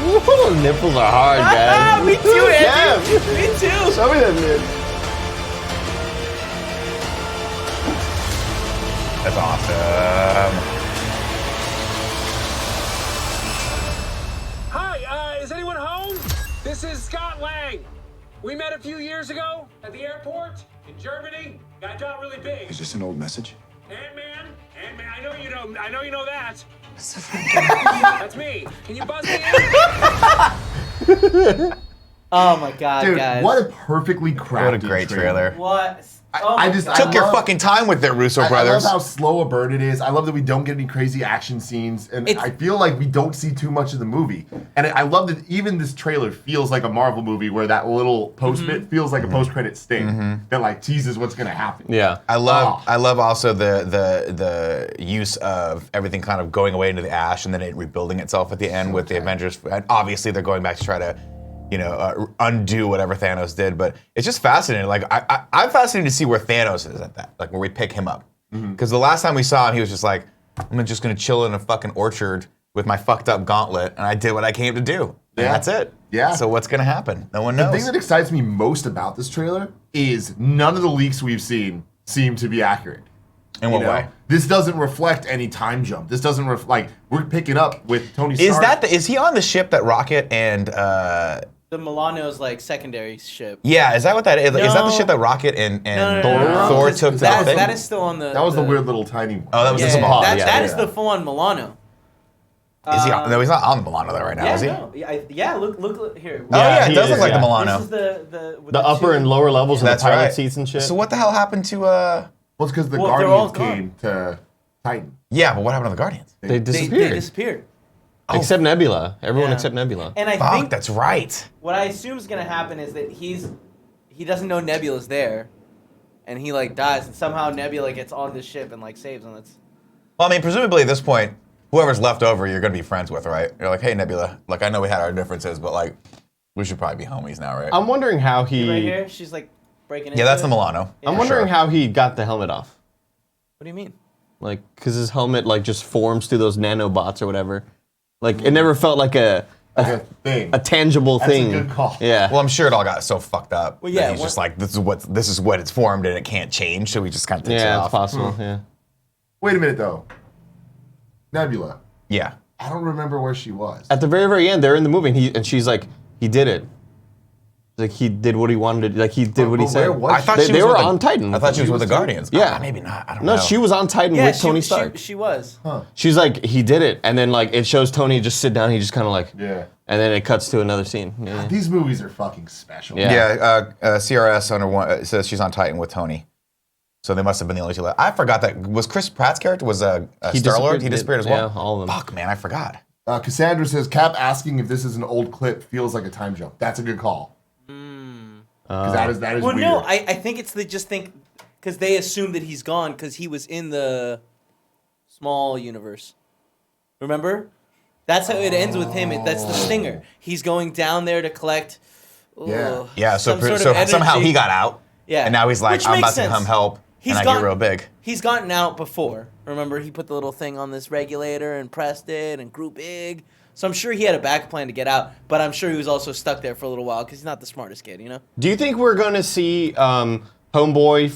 S1: Ooh, nipples are hard, guys.
S3: Me too, Andy.
S1: Yeah.
S3: Me too.
S1: Show me that nips.
S2: That's awesome.
S8: Hi, is anyone home? This is Scott Lang. We met a few years ago at the airport in Germany. Got really big.
S9: Is this an old message?
S8: Ant-Man, I know you know that.
S10: So Frank,
S8: That's me. Can you buzz me in?
S3: Oh my god,
S5: Dude,
S3: guys.
S5: what a perfectly crafted
S2: What a great trailer.
S3: What?
S5: I just
S2: Took your
S5: love-
S2: fucking time with it, Russo
S5: I
S2: brothers.
S5: love how slow a burn it is. I love that we don't get any crazy action scenes, and I feel like we don't see too much of the movie. And I love that even this trailer feels like a Marvel movie, where that little post-it feels like a post-credit sting that like teases what's gonna happen.
S1: Yeah.
S2: I love also the use of everything kind of going away into the ash and then it rebuilding itself at the end with the Avengers. And obviously, they're going back to try to, undo whatever Thanos did. But it's just fascinating. Like I'm fascinated to see where Thanos is at that, like where we pick him up. Because the last time we saw him, he was just like, I'm just gonna chill in a fucking orchard with my fucked up gauntlet, and I did what I came to do. And
S5: Yeah.
S2: that's it.
S5: Yeah.
S2: So what's gonna happen? No one
S5: The
S2: knows.
S5: thing that excites me most about this trailer is none of the leaks we've seen seem to be accurate.
S2: In what way?
S5: This doesn't reflect any time jump. This doesn't we're picking up with Tony Stark.
S2: Is he on the ship that Rocket and
S3: The Milano's like secondary ship.
S2: yeah, is that what that is? Is that the
S3: No.
S2: ship that Rocket and
S3: No,
S2: Thor
S3: 'cause
S2: took to the
S3: that,
S2: thing?
S3: that is still on the.
S5: That was the weird little tiny one.
S2: Oh, that was
S3: Yeah,
S2: the small.
S3: that,
S2: yeah,
S3: that
S2: yeah.
S3: is the full-on Milano.
S2: Is he on, no, he's not on the Milano there right now,
S3: Yeah,
S2: is he?
S3: no. Yeah, look here.
S2: Oh yeah,
S1: he
S2: it does look
S1: is,
S2: like
S1: yeah.
S2: the Milano.
S3: This is with
S1: The upper
S3: two-
S1: and lower levels of the
S2: That's
S1: pilot
S2: right.
S1: seats and shit.
S2: So what the hell happened to
S5: Well, it's because the
S3: Well, they're all
S5: Guardians came to Titan.
S2: Yeah, but what happened to the Guardians?
S1: They
S3: They
S1: disappeared.
S3: disappeared.
S1: Except Nebula. Everyone
S3: Yeah.
S1: except Nebula.
S3: And I
S2: Fuck,
S3: think
S2: that's right.
S3: what I assume is gonna happen is that he doesn't know Nebula's there, and he like dies, and somehow Nebula gets on this ship and like saves him. That's
S2: Well, I mean, presumably at this point, whoever's left over, you're gonna be friends with, right? You're like, hey Nebula, like I know we had our differences, but like we should probably be homies now, right?
S1: I'm wondering how he.
S3: right here. She's like breaking.
S2: Yeah, that's the Milano.
S1: I'm
S2: for
S1: wondering
S2: sure.
S1: how he got the helmet off.
S3: What do you mean?
S1: Like, because his helmet like just forms through those nanobots or whatever. Like, it never felt like a
S5: thing,
S1: a tangible
S5: That's
S1: thing.
S5: a good call.
S1: Yeah.
S2: Well, I'm sure it all got so fucked up.
S3: Well, yeah,
S2: that he's just like, this is what it's formed, and it can't change. So he just kind of takes it
S1: Yeah,
S2: off.
S1: it's possible. Yeah.
S5: Wait a minute though. Nebula.
S2: Yeah.
S5: I don't remember where she was.
S1: At the very, very end, they're in the movie, and she's like, he did it. Like, he did what he wanted to. Like, he did what he said.
S5: where was
S2: I thought
S1: They,
S2: she
S1: they
S2: was
S1: were
S2: with
S1: on Titan.
S2: I thought she was with the
S5: too?
S2: Guardians.
S1: Yeah.
S2: Maybe not. I don't know.
S1: No, she was on Titan
S3: Yeah,
S1: with Tony Stark.
S3: She was.
S1: She's like, he did it, and then like it shows Tony just sit down. He just kind of like,
S5: Yeah.
S1: and then it cuts to another scene. Yeah.
S5: These movies are fucking special.
S1: Yeah.
S2: Yeah, CRS under one says she's on Titan with Tony. So they must have been the only two left. I forgot that. Was Chris Pratt's character was Star-Lord? He disappeared as well?
S1: Yeah, all of them.
S2: Fuck, man, I forgot.
S5: Cassandra says, Cap asking if this is an old clip feels like a time jump. That's a good call. Because that is
S3: Well,
S5: weird.
S3: no, I think they just think because they assume that he's gone because he was in the small universe. Remember? That's how it ends with him. That's the stinger. He's going down there to collect.
S5: Yeah.
S2: Yeah, so,
S3: some sort of
S2: somehow
S3: energy.
S2: he got out.
S3: Yeah.
S2: And now he's like,
S3: Which
S2: I'm
S3: makes
S2: about to come
S3: sense.
S2: help.
S3: He's
S2: and I
S3: gotten-
S2: get real big.
S3: He's gotten out before. Remember, he put the little thing on this regulator and pressed it and grew big. So I'm sure he had a back plan to get out, but I'm sure he was also stuck there for a little while because he's not the smartest kid, you know?
S1: Do you think we're gonna see Homeboy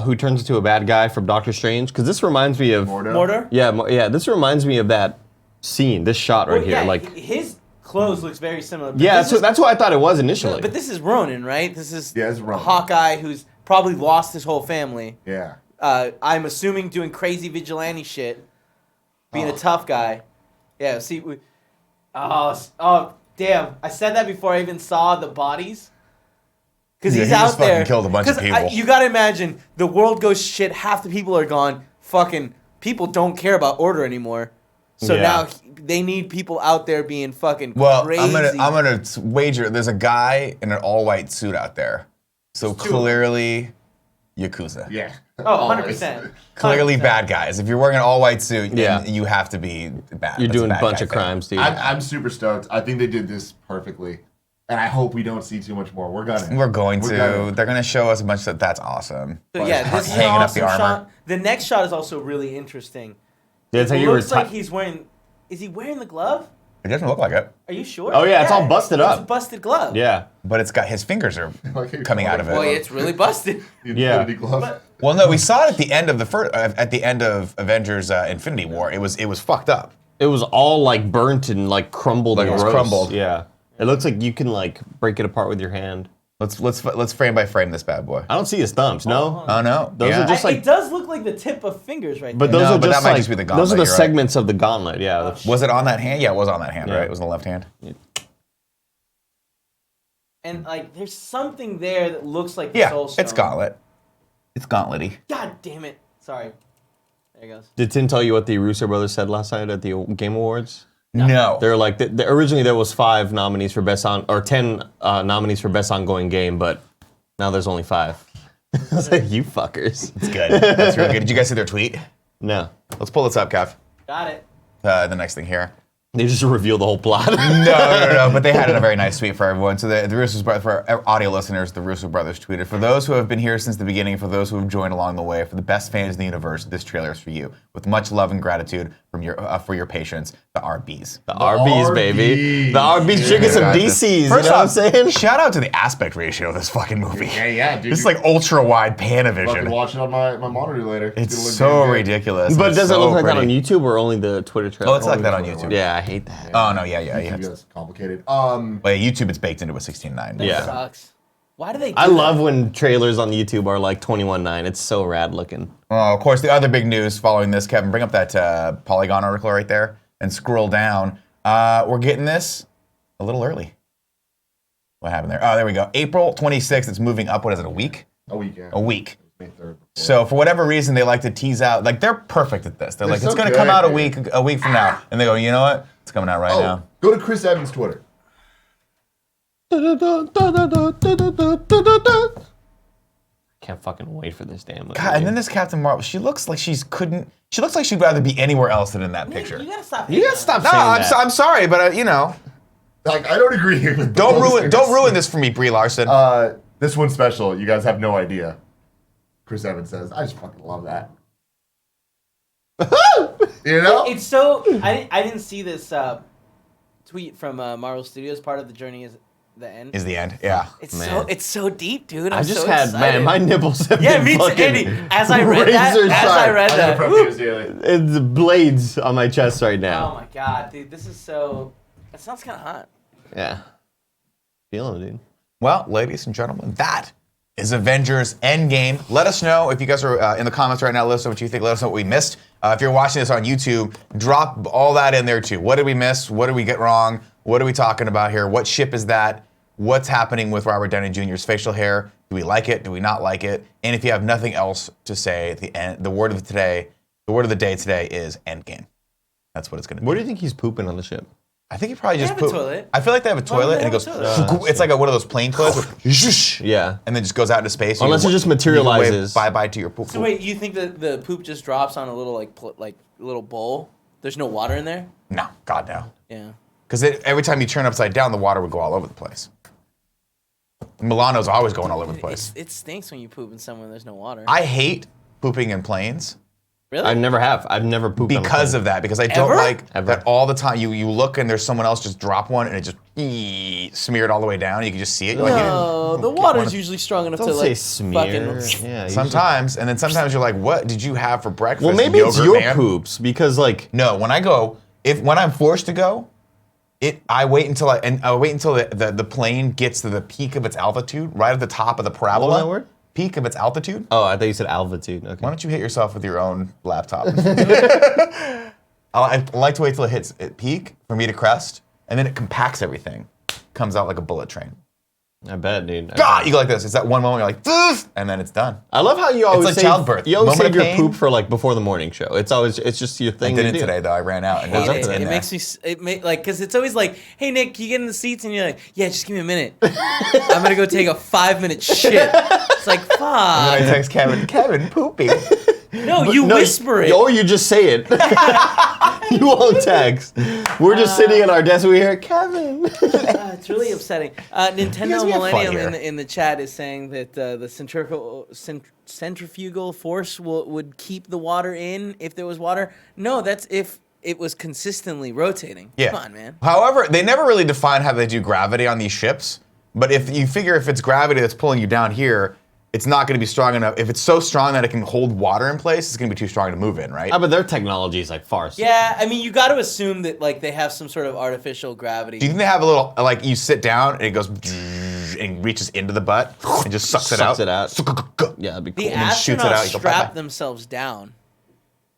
S1: who turns into a bad guy from Doctor Strange? Because this reminds me of
S3: Mordor?
S1: Yeah, this reminds me of that scene, this shot right
S3: Well,
S1: here.
S3: yeah,
S1: Like,
S3: his clothes looks very similar. but
S1: yeah,
S3: this
S1: so
S3: is-
S1: that's what I thought it was initially.
S3: But this is Ronin, right? This is
S5: Yeah, it's Ronin.
S3: Hawkeye who's probably lost his whole family.
S5: Yeah.
S3: I'm assuming doing crazy vigilante shit, being a tough guy. Yeah, see, damn! I said that before I even saw the bodies. Because
S2: Yeah,
S3: he's
S2: he
S3: out
S2: just fucking
S3: there.
S2: killed a bunch of
S3: 'Cause
S2: people.
S3: you gotta imagine the world goes shit. Half the people are gone. Fucking people don't care about order anymore. So
S1: Yeah.
S3: now they need people out there being fucking
S2: Well,
S3: crazy.
S2: I'm gonna wager there's a guy in an all-white suit out there. So clearly, Yakuza.
S5: Yeah.
S3: Oh, 100%.
S2: Clearly bad guys. If you're wearing an all-white suit,
S1: Yeah.
S2: you have to be bad.
S1: You're
S2: That's
S1: doing a
S2: bad
S1: bunch
S2: guy
S1: of
S2: thing.
S1: crimes, dude.
S5: I'm super stoked. I think they did this perfectly. And I hope we don't see too much more. We're gonna.
S2: We're going to.
S5: gonna.
S2: They're going to show us a bunch of that's awesome.
S3: So yeah, this is an
S2: hanging up
S3: awesome
S2: the armor.
S3: shot. The next shot is also really interesting.
S1: Yeah, it's
S3: It
S1: like you were
S3: looks like he's wearing. Is he wearing the glove?
S2: It doesn't look like it,
S3: Are you sure?
S1: Oh, yeah, it's all busted
S3: It's
S1: up.
S3: a busted glove.
S1: yeah.
S2: but it's got his fingers are coming out of it.
S3: Boy, it's really busted.
S5: The Infinity Glove.
S3: But-
S2: Well, no, we saw it at the end of Avengers Infinity War. It was fucked up.
S1: It was all like burnt and like crumbled.
S2: Like
S1: and
S2: it was
S1: gross.
S2: crumbled.
S1: Yeah. It looks like you can like break it apart with your hand.
S2: Let's frame by frame this bad boy.
S1: I don't see his thumbs. No.
S2: Oh no,
S1: Those are just like.
S3: it does look like the tip of fingers right
S1: But
S3: there.
S1: those
S2: No,
S1: are
S2: but
S1: just
S2: that might
S1: like
S2: just be the
S1: those are
S2: gauntlet,
S1: the
S2: you're right.
S1: segments of the gauntlet. Yeah.
S2: Was it on that hand? Yeah, it was on that hand,
S1: Yeah.
S2: right? It was on the left hand.
S3: And like, there's something there that looks like the
S2: Yeah,
S3: Soul Stone.
S2: it's gauntlet. It's gauntletty.
S3: God damn it! Sorry. There it goes.
S1: Did Tim tell you what the Russo brothers said last night at the Game Awards?
S2: No.
S1: They're like originally there was 5 nominees for best on or 10 nominees for best ongoing game, but now there's only 5. I was like, you fuckers.
S2: It's good. That's really good. Did you guys see their tweet?
S1: No,
S2: Let's pull this up, Kev.
S3: Got it.
S2: The next thing here.
S1: they just reveal the whole plot.
S2: No, but they had a very nice tweet for everyone. So the Russo brothers, for audio listeners, the Russo brothers tweeted, "For those who have been here since the beginning, for those who have joined along the way, for the best fans in the universe, this trailer is for you. With much love and gratitude from for your patience, the RBs."
S1: The RBs, baby. The RBs drinking some DCs. You know what I'm saying?
S2: Shout out to the aspect ratio of this fucking movie.
S5: Yeah, dude.
S2: This is like ultra wide
S5: Fucking
S2: Panavision.
S5: watch it on my monitor later.
S2: It's
S5: gonna look
S2: so
S5: damn good.
S2: ridiculous.
S1: But
S2: It's
S1: does it
S2: so
S1: look like that
S2: pretty.
S1: on YouTube or only the Twitter trailer?
S2: Oh, it's like that on YouTube.
S1: Yeah, I hate that.
S2: Oh no, yeah.
S5: That's complicated.
S2: Well, yeah, YouTube, it's baked into a 16:9.
S1: Yeah.
S3: Sucks. Why do they do
S1: I
S3: that?
S1: love when trailers on YouTube are like 21:9. It's so rad looking.
S2: Oh, of course, the other big news following this, Kevin, bring up that Polygon article right there and scroll down. We're getting this a little early. What happened there? Oh, there we go. April 26th, it's moving up. What is it, a week?
S5: A week, yeah.
S2: A week.
S5: May 3rd.
S2: So for whatever reason, they like to tease out, like they're perfect at this. They're like,
S5: so
S2: it's going to
S5: good,
S2: come out
S5: dude.
S2: a week from now. And they go, you know what? It's coming out right now.
S5: Go to Chris Evans' Twitter.
S1: Can't fucking wait for this damn movie.
S2: God, and then this Captain Marvel, she looks like she'd rather be anywhere else than in that picture.
S3: You gotta stop.
S1: You gotta stop
S2: No,
S1: saying
S2: I'm,
S1: that.
S2: I'm sorry, but you know,
S5: Like, I don't agree with
S2: don't
S5: those.
S2: ruin this for me, Brie Larson.
S5: This one's special. You guys have no idea. Chris Evans says, I just fucking love that. You know?
S3: It's so I didn't see this tweet from Marvel Studios. Part of the journey is the end.
S2: Is the end? Yeah.
S3: It's so deep, dude.
S1: I
S3: I'm
S1: just
S3: so
S1: had
S3: excited.
S1: man, my nipples have
S3: Yeah,
S1: been
S3: me too,
S1: fucking
S3: Andy. As I read that,
S1: razor
S3: whoop.
S1: sharp. It's blades on my chest right
S3: Oh
S1: now.
S3: my god, dude, this is so. That sounds kind of hot.
S1: Yeah, feeling it, dude.
S2: Well, ladies and gentlemen, that is Avengers Endgame. Let us know if you guys are in the comments right now. Let us know what you think. Let us know what we missed. If you're watching this on YouTube, drop all that in there too. What did we miss? What did we get wrong? What are we talking about here? What ship is that? What's happening with Robert Downey Jr.'s facial hair? Do we like it? Do we not like it? And if you have nothing else to say, the word of the day today is Endgame. That's what it's going to be.
S1: Where do you think he's pooping on the ship?
S2: I think he probably just
S3: have a toilet.
S2: I feel like they have a toilet, and it goes. It's like one of those plane toilets.
S1: Yeah.
S2: And then just goes out into space.
S1: Unless it just materializes.
S2: Bye bye to your poop.
S3: So wait, you think that the poop just drops on a little like little bowl? There's no water in there?
S2: No, God no.
S3: Yeah.
S2: Because every time you turn upside down, the water would go all over the place. Milano's always going all over the place.
S3: It stinks when you poop in somewhere there's no water.
S2: I hate pooping in planes.
S3: Really?
S1: I never have. I've never pooped
S2: Because
S1: on
S2: of that. Because I don't
S3: Ever?
S2: like
S1: Ever.
S2: that all the time. You look and there's someone else just drop one and it just smeared all the way down. You can just see it. You're like,
S3: No, the water's usually strong enough
S1: Don't
S3: to
S1: say
S3: like
S1: smear.
S3: fucking.
S1: Yeah.
S2: sometimes, and then sometimes you're like, what did you have for breakfast?
S1: Well, maybe it's
S2: Yogurt
S1: your
S2: man?
S1: poops because like
S2: No, when I go, when I'm forced to go, I wait until the plane gets to the peak of its altitude, right at the top of the parabola.
S1: What was that word?
S2: Peak of its altitude.
S1: Oh, I thought you said altitude. Okay.
S2: Why don't you hit yourself with your own laptop? I like to wait till it hits at peak for me to crest, and then it compacts everything, comes out like a bullet train.
S1: I bet, dude.
S2: God, you go like this. It's that one moment you're like, "Ugh," and then it's done.
S1: I love how you always
S2: like
S1: save,
S2: childbirth.
S1: You always
S2: Moment
S1: save
S2: of
S1: your
S2: pain.
S1: poop for like before the morning show. It's just your
S2: I
S1: thing.
S2: did
S1: to
S2: it
S1: do.
S2: today though. I ran out and
S3: Hate
S2: it's
S3: it.
S2: in
S3: It
S2: there.
S3: makes me because it's always like, hey Nick, can you get in the seats? And you're like, yeah, just give me a minute. I'm gonna go take a 5-minute shit. It's like, fuck.
S2: And then I text Kevin, pooping.
S3: No, you whisper it.
S1: Or you just say it. You won't text. We're just sitting at our desk. We hear Kevin.
S3: It's really upsetting. Nintendo
S2: guys be fun
S3: Millennium
S2: here.
S3: in the chat is saying that the centrifugal force would keep the water in if there was water. No, that's if it was consistently rotating.
S2: Yeah.
S3: Come on, man.
S2: However, they never really define how they do gravity on these ships. But if you figure if it's gravity that's pulling you down here, it's not going to be strong enough. If it's so strong that it can hold water in place, it's going to be too strong to move in, right?
S1: But their technology is like far.
S3: Yeah, I mean, you got to assume that like they have some sort of artificial gravity.
S2: Do you think they have a little, like you sit down and it goes and reaches into the butt and just sucks it out?
S1: Yeah, that'd be
S3: The
S1: cool.
S2: then shoots it out,
S3: astronauts
S2: you go,
S3: strap
S2: bye-bye.
S3: themselves down.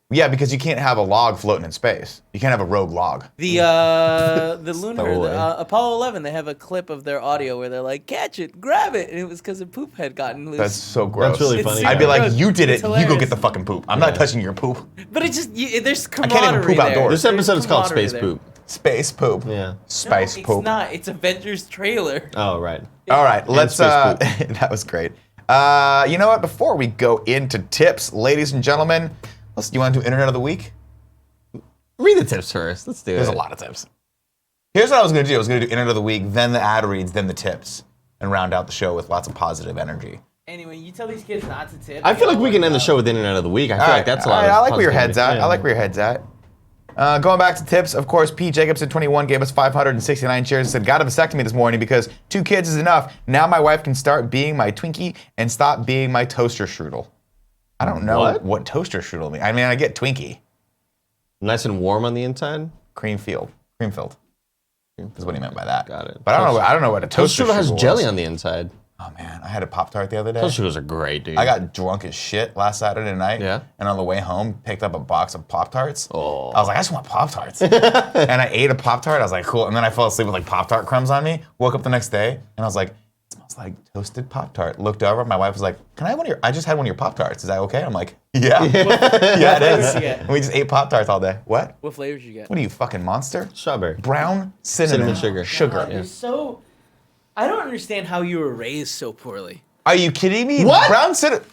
S2: Yeah, because you can't have a log floating in space. You can't have a rogue log.
S3: The lunar,
S1: away.
S3: Apollo 11, they have a clip of their audio where they're like, catch it, grab it, and it was because the poop had gotten loose.
S2: That's so gross.
S1: That's really
S3: It's
S1: funny.
S3: super
S2: I'd be like,
S3: gross.
S2: you did
S3: It's
S2: it. You go
S3: hilarious.
S2: get the fucking poop. I'm not touching your poop.
S3: But it just, there's
S2: I
S3: camaraderie
S2: can't even poop
S3: there.
S2: outdoors.
S1: This episode is called
S3: Camaraderie
S1: Space
S3: there.
S1: Poop.
S2: Space poop.
S1: Yeah.
S2: Space
S3: No,
S2: poop.
S3: It's not. It's Avengers trailer.
S1: Oh right.
S2: All right, let's.
S1: space
S2: That was great. You know what? Before we go into tips, ladies and gentlemen, do you want to do Internet of the Week?
S1: Read the tips first. Let's do it.
S2: There's a lot of tips. Here's what I was going to do. I was going to do Internet of the Week, then the ad reads, then the tips, and round out the show with lots of positive energy.
S3: Anyway, you tell these kids not to tip.
S1: I feel like we can end the show with Internet of the Week. I feel like that's a lot.
S2: I
S1: of
S2: like where your
S1: positivity.
S2: head's at.
S1: Yeah.
S2: I like where your head's at. Going back to tips, of course, P. Jacobson 21 gave us 569 shares and said, got a vasectomy this morning because 2 kids is enough. Now my wife can start being my Twinkie and stop being my toaster strudel. I don't know what toaster strudel means. I mean, I get Twinkie.
S1: Nice and warm on the inside.
S2: Cream-filled. Is what he meant by that.
S1: Got it.
S2: But I don't know what a toaster
S1: Toaster strudel has
S2: strudel
S1: jelly
S2: was.
S1: on the inside.
S2: Oh man, I had a Pop-Tart the other day.
S1: Toaster strudels are great, dude.
S2: I got drunk as shit last Saturday night.
S1: Yeah.
S2: And on the way home, picked up a box of Pop-Tarts.
S1: Oh.
S2: I was like, I just want Pop-Tarts. And I ate a Pop-Tart. I was like, cool. And then I fell asleep with like Pop-Tart crumbs on me. Woke up the next day and I was like, it smells like toasted Pop-Tart. Looked over, my wife was like, can I have one of your, I just had one of your Pop-Tarts. Is that okay? I'm like, yeah. Yeah, it is.
S3: you get?
S2: And we just ate Pop-Tarts all day. What?
S3: What flavors you get?
S2: What are you, fucking monster?
S1: Strawberry.
S2: Brown cinnamon,
S1: Cinnamon sugar.
S3: God, you're so. I don't understand how you were raised so poorly.
S2: Are you kidding me?
S1: What?
S2: Brown cinnamon.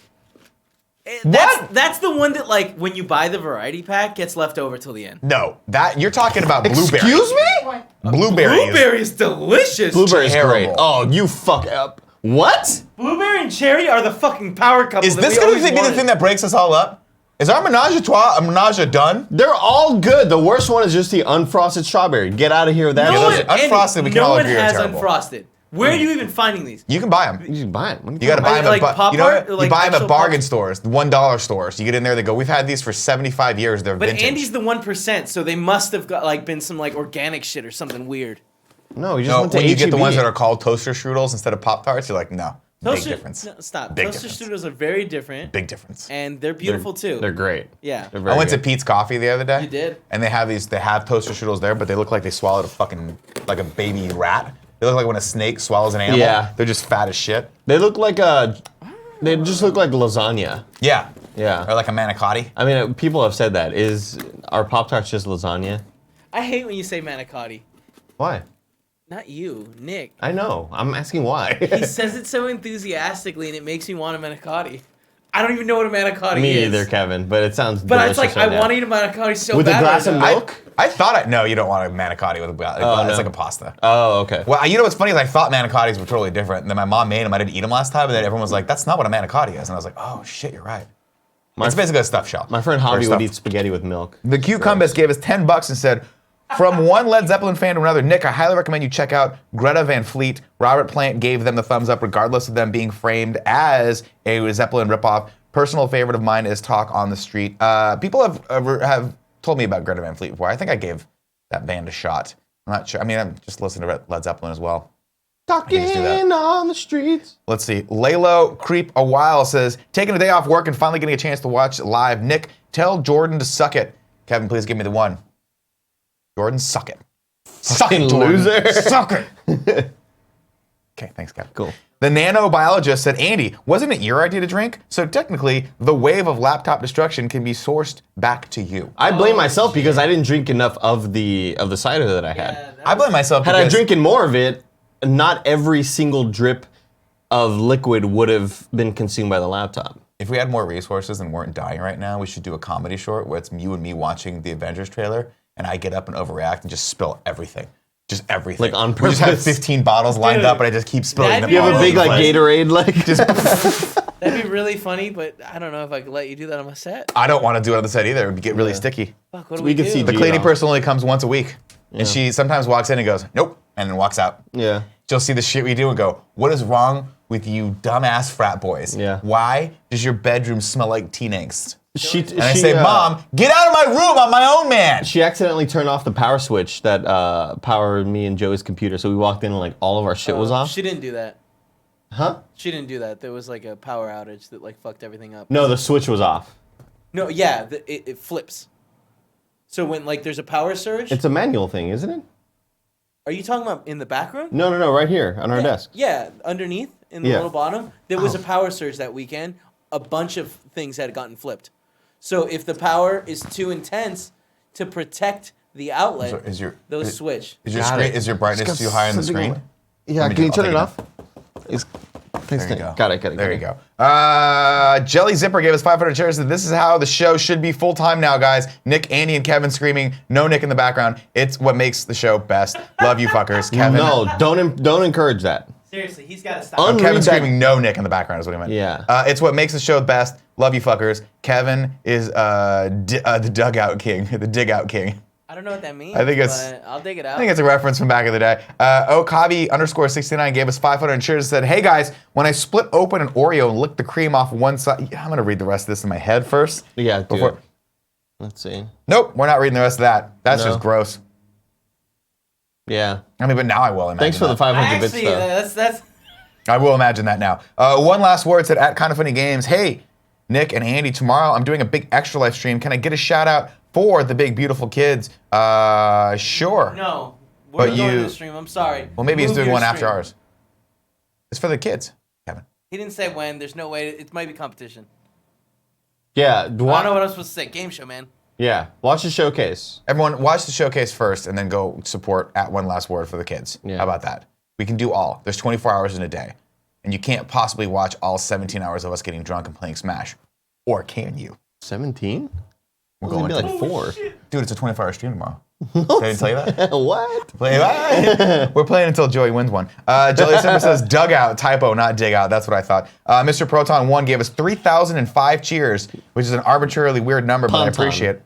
S3: That's the one that like when you buy the variety pack gets left over till the end.
S2: No, that you're talking about blueberries.
S1: Excuse me?
S2: Blueberries.
S3: Blueberry is delicious.
S1: Blueberry's great.
S2: Terrible.
S1: Oh, you fuck up. What?
S3: Blueberry and cherry are the fucking power couple.
S2: Is
S3: that
S2: this
S3: we
S2: going
S3: always
S2: to be the
S3: wanted.
S2: thing that breaks us all up? Is our menage a trois a menage a done?
S1: They're all good. The worst one is just the unfrosted strawberry. Get out of here with that.
S3: No
S2: those
S3: one,
S2: unfrosted,
S3: Andy,
S2: we can
S3: no
S2: all
S3: one
S2: agree are
S3: has
S2: terrible.
S3: unfrosted. Where are you even finding these?
S2: You can buy them.
S1: You can buy it.
S2: You gotta buy them
S3: Like
S2: at
S3: Pop
S2: you know
S3: Art?
S2: what?
S3: Like
S2: You buy them
S3: actual
S2: at bargain
S3: Pop-
S2: stores, $1 stores. You get in there, they go, we've had these for 75 years. They're
S3: But
S2: vintage.
S3: Andy's the 1%, so they must have got like been some like organic shit or something weird.
S1: No, you just
S2: No,
S1: went to
S2: when you get the
S1: H-E-B.
S2: ones that are called toaster strudels instead of Pop Tarts, you're like, no, big difference.
S3: No, stop.
S2: Big
S3: Toaster
S2: difference.
S3: strudels are very different.
S2: Big difference.
S3: And they're beautiful too.
S1: They're great.
S3: Yeah.
S1: They're very
S2: I went to
S1: good.
S2: Pete's Coffee the other day.
S3: You did?
S2: And they have toaster strudels there, but they look like they swallowed a fucking, like a baby rat. They look like when a snake swallows an animal.
S1: Yeah.
S2: They're just fat as shit.
S1: They just look like lasagna.
S2: Yeah.
S1: Yeah.
S2: Or like a manicotti.
S1: I mean, people have said that. Are Pop-Tarts just lasagna?
S3: I hate when you say manicotti.
S1: Why?
S3: Not you, Nick.
S1: I know. I'm asking why.
S3: He says it so enthusiastically, and it makes me want a manicotti. I don't even know what a manicotti
S1: Me
S3: is.
S1: either, Kevin, but it sounds
S3: But it's
S1: delicious
S3: like,
S1: right
S3: I
S1: now.
S3: want to eat a manicotti so
S1: With a
S3: bad.
S1: glass
S3: right
S1: of
S3: now.
S1: milk?
S2: I thought no, you don't want a manicotti with a
S1: Oh,
S2: it's
S1: no.
S2: like a pasta.
S1: Oh, okay.
S2: Well, you know what's funny is I thought manicottis were totally different. And then my mom made them. I didn't eat them last time. And then everyone was like, that's not what a manicotti is. And I was like, oh, shit, you're right. It's basically a stuffed shell.
S1: My friend
S2: Or
S1: Javi would
S2: stuffed.
S1: eat spaghetti with milk.
S2: The Cucumbus gave us $10 and said, from one Led Zeppelin fan to another, Nick, I highly recommend you check out Greta Van Fleet. Robert Plant gave them the thumbs up regardless of them being framed as a Zeppelin ripoff. Personal favorite of mine is Talk on the Street. People have told me about Greta Van Fleet before. I think I gave that band a shot. I'm not sure. I mean, I'm just listening to Led Zeppelin as well.
S1: Talking
S2: just do that.
S1: on the streets.
S2: Let's see. Laylo Creep a While says, taking a day off work and finally getting a chance to watch live. Nick, tell Jordan to suck it. Kevin, please give me the one. Jordan, suck it. Suck it,
S1: Fucking
S2: Jordan.
S1: loser.
S2: Suck it. Okay, thanks, Kevin.
S1: Cool.
S2: The nanobiologist said, Andy, wasn't it your idea to drink? So technically, the wave of laptop destruction can be sourced back to you.
S1: I blame myself because I didn't drink enough of the cider that I had.
S2: I blame myself
S1: Had I
S2: because
S1: drinking more of it, not every single drip of liquid would have been consumed by the laptop.
S2: if we had more resources and weren't dying right now, we should do a comedy short where it's you and me watching the Avengers trailer, and I get up and overreact and just spill everything. Just everything.
S1: Like on
S2: We just have
S1: purpose.
S2: 15 bottles lined
S3: Dude,
S2: up, and I just keep spilling
S3: that'd
S2: them.
S3: be
S1: You have
S2: all
S1: a big
S2: over
S1: like
S2: the place.
S1: Gatorade, like
S3: That'd be really funny, but I don't know if I could let you do that on my set.
S2: I don't want to do it on the set either. It would get really sticky.
S3: Fuck, what do
S1: We
S3: we
S1: could
S3: do?
S1: see
S2: The
S1: Gino.
S2: cleaning person only comes once a week, and she sometimes walks in and goes, "Nope," and then walks out.
S1: yeah.
S2: She'll see the shit we do and go, "What is wrong with you dumbass frat boys?
S1: Yeah.
S2: Why does your bedroom smell like teen angst?" And I
S1: she,
S2: say, "Mom, get out of my room! I'm my own man."
S1: She accidentally turned off the power switch that powered me and Joey's computer, so we walked in and like all of our shit was off.
S3: She didn't do that.
S1: Huh?
S3: She didn't do that. There was like a power outage that like fucked everything up.
S1: No, the switch was off.
S3: No, yeah, it flips. So when like there's a power surge,
S1: It's a manual thing, isn't it?
S3: are you talking about in the back room?
S1: No, right here on our desk.
S3: Yeah, underneath in the
S1: Yeah.
S3: little bottom, there was a power surge that weekend. A bunch of things had gotten flipped. So if the power is too intense to protect the outlet,
S2: So is your-
S3: those
S2: is-
S3: switch.
S2: Is your
S1: Got
S2: screen?
S1: it.
S2: Is your brightness
S1: It's got
S2: too high on the
S1: something
S2: screen?
S1: on Yeah,
S2: Let me
S1: can you
S2: do-
S1: turn
S2: I'll
S1: it
S2: take
S1: off? It's,
S2: There you go.
S1: Got it.
S2: There you go. Jelly Zipper gave us 500 shares. Said, "This is how the show should be full time now, guys. Nick, Andy, and Kevin screaming. No Nick in the background. It's what makes the show best. Love you, fuckers." Kevin.
S1: No, don't encourage that.
S3: Seriously, he's got to stop.
S1: Un-
S2: Kevin
S1: Read that.
S2: screaming no Nick in the background is what he meant.
S1: Yeah.
S2: It's what makes the show best. Love you, fuckers. Kevin is the dugout king, the dig out king.
S3: I don't know what that means.
S2: I think it's-
S3: but I'll dig it out.
S2: I think it's a reference from back in the day. Okabi_69 gave us 500 shares and said, "Hey guys, when I split open an Oreo and lick the cream off one side," yeah, I'm gonna read the rest of this in my head first.
S1: Yeah, do
S2: Before-
S1: it. Let's see.
S2: Nope, we're not reading the rest of that. That's
S1: No.
S2: just gross.
S1: Yeah.
S2: I mean, but now I will imagine.
S1: Thanks for the
S2: that.
S1: 500 bits
S3: Actually,
S1: though.
S3: that's
S2: I will imagine that now. One last word said at Kind of Funny Games. Hey, Nick and Andy, tomorrow I'm doing a big extra life stream. Can I get a shout out for the big beautiful kids? Sure.
S3: no. We're
S2: But
S3: going to
S2: you-
S3: the stream. I'm sorry.
S2: Well, maybe he's
S3: Move
S2: doing
S3: your
S2: one after
S3: stream.
S2: ours. It's for the kids, Kevin.
S3: He didn't say when. There's no way. It might be competition.
S1: Yeah.
S3: I don't know what I'm supposed to say. Game show, man.
S1: Yeah. Watch the showcase.
S2: Everyone, watch the showcase first, and then go support at One Last Word for the kids.
S1: Yeah.
S2: How about that? We can do all. There's 24 hours in a day, and you can't possibly watch all 17 hours of us getting drunk and playing Smash, or can you?
S1: 17?
S2: We're
S1: It's gonna
S2: going
S1: be
S2: to
S1: like 4.
S2: Dude, it's a 24-hour stream tomorrow. Did I tell you that?
S1: What?
S2: We're playing until Joey wins one. Jelly Simmer says dugout, typo, not dig out. That's what I thought. Mr. Proton 1 gave us 3,005 cheers, which is an arbitrarily weird number, but I appreciate it.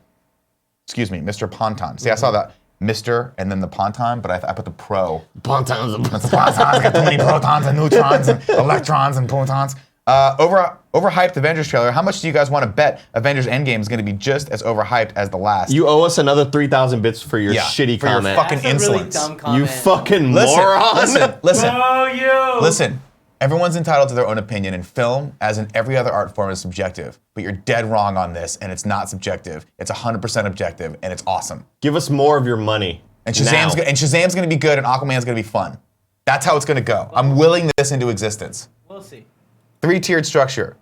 S2: Excuse me, Mr. Ponton. See, I saw that Mr. and then the Ponton, but I put the pro.
S1: Pontons.
S2: Pontons got too many protons and neutrons and electrons and protons. Overhyped Avengers trailer. How much do you guys want to bet Avengers Endgame is going to be just as overhyped as the last?
S1: You owe us another 3,000 bits for your shitty comment.
S2: Your fucking
S3: That's a really
S2: insolence.
S3: dumb comment.
S1: You fucking moron.
S2: Listen.
S3: Oh, you.
S2: Listen. Everyone's entitled to their own opinion, and film, as in every other art form, is subjective. But you're dead wrong on this, and it's not subjective. It's 100% objective, and it's awesome.
S1: Give us more of your money.
S2: And Shazam's going to be good, and Aquaman's going to be fun. That's how it's going to go. I'm willing this into existence.
S3: We'll see.
S2: 3-tiered structure.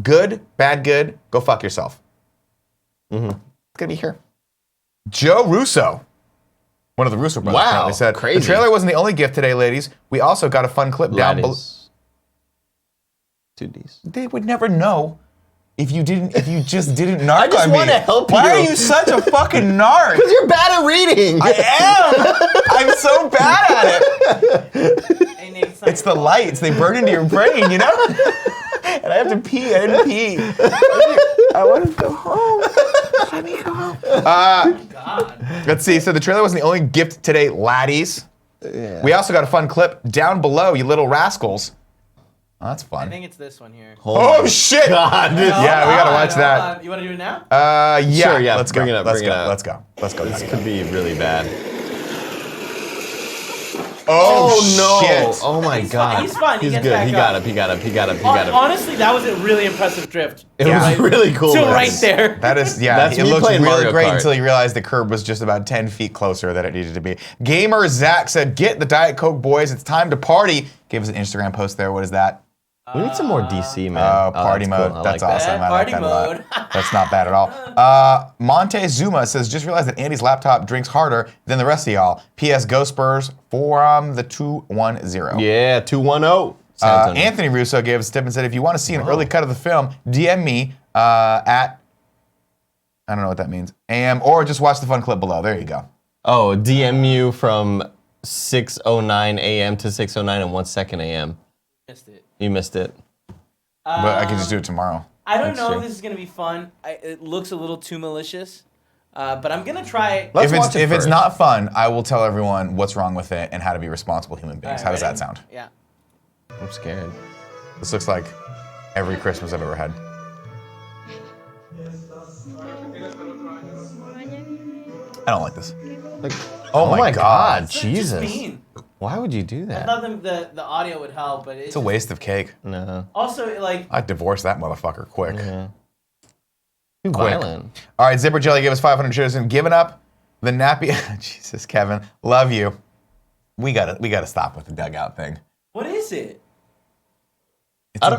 S2: Good, bad, good, go fuck yourself. It's going to be here. Joe Russo, one of the Russo brothers, apparently said,
S1: crazy.
S2: The trailer wasn't the only gift today, ladies. We also got a fun clip down below.
S1: 2Ds.
S2: They would never know if you just didn't narc
S1: I just
S2: on me.
S1: want to help you.
S2: Why are you such a fucking narc?
S1: Because you're bad at reading.
S2: I am. I'm so bad at it.
S3: Hey, Nate,
S2: It's the lights. They burn into your brain, you know? And I have to pee. I didn't pee. I want to go home. Let me go home.
S3: God.
S2: Let's see. So the trailer wasn't the only gift today, laddies.
S1: Yeah.
S2: We also got a fun clip down below, you little rascals. Oh, that's fun.
S3: I think it's this one here.
S2: Oh, shit.
S1: God.
S2: Yeah, we got to watch that.
S3: You want to do it now?
S2: Yeah.
S1: Sure, yeah.
S2: Let's go.
S1: Bring it up.
S2: Let's
S1: Bring
S2: go.
S1: it up.
S2: Let's go. Let's go.
S1: This could be really bad.
S2: Oh,
S1: no.
S2: shit.
S1: Oh, my God.
S3: He's fine. He
S1: He's
S3: gets
S1: good.
S3: back
S1: He got up. He got up. He got up. He got up.
S3: Honestly, that was a really impressive drift.
S1: It was really cool.
S3: To
S1: man.
S3: right there.
S2: That is, yeah,
S1: That's
S2: it
S1: me
S2: looked
S1: playing
S2: really
S1: Mario
S2: great
S1: Kart.
S2: until you realized the curb was just about 10 feet closer than it needed to be. Gamer Zach said, get the Diet Coke, boys. It's time to party. Gave us an Instagram post there. What is that?
S1: We need some more DC, man.
S2: Oh, party
S1: that's
S2: mode.
S1: cool. I
S2: That's
S1: like
S2: awesome.
S1: that.
S2: I like
S3: Party
S2: that a
S3: mode.
S2: lot. That's not bad at all. Montezuma says, just realized that Andy's laptop drinks harder than the rest of y'all. P.S. Go Spurs from the 210.
S1: Yeah, 210. San Antonio.
S2: Anthony Russo gave us a tip and said, if you want to see an early cut of the film, DM me at, I don't know what that means, or just watch the fun clip below. There you go.
S1: Oh, DM you from 6:09 a.m. to 6:09 and 1 second a.m.
S3: Missed it.
S1: You missed it.
S2: But I can just do it tomorrow.
S3: I don't
S1: That's
S3: know
S1: true.
S3: if this is going to be fun. It looks a little too malicious. But I'm going to try.
S1: Let's
S2: If
S1: watch it
S2: it's
S1: first.
S2: not fun, I will tell everyone what's wrong with it and how to be responsible human beings.
S3: Alright,
S2: How does
S3: ready?
S2: that sound?
S3: Yeah.
S1: I'm scared.
S2: This looks like every Christmas I've ever had. I don't like this.
S1: Like,
S2: Oh my God.
S1: Jesus.
S3: Just mean.
S1: Why would you do
S3: I
S1: that?
S3: thought the audio would help, but
S2: It's a waste of cake.
S1: No.
S3: Also, like,
S2: I'd divorce that motherfucker quick.
S1: Yeah. Too
S2: Quick.
S1: violent.
S2: All right, Zipper Jelly gave us 500 shares and giving up the nappy. Jesus, Kevin, love you. We gotta stop with the dugout thing.
S3: what is it?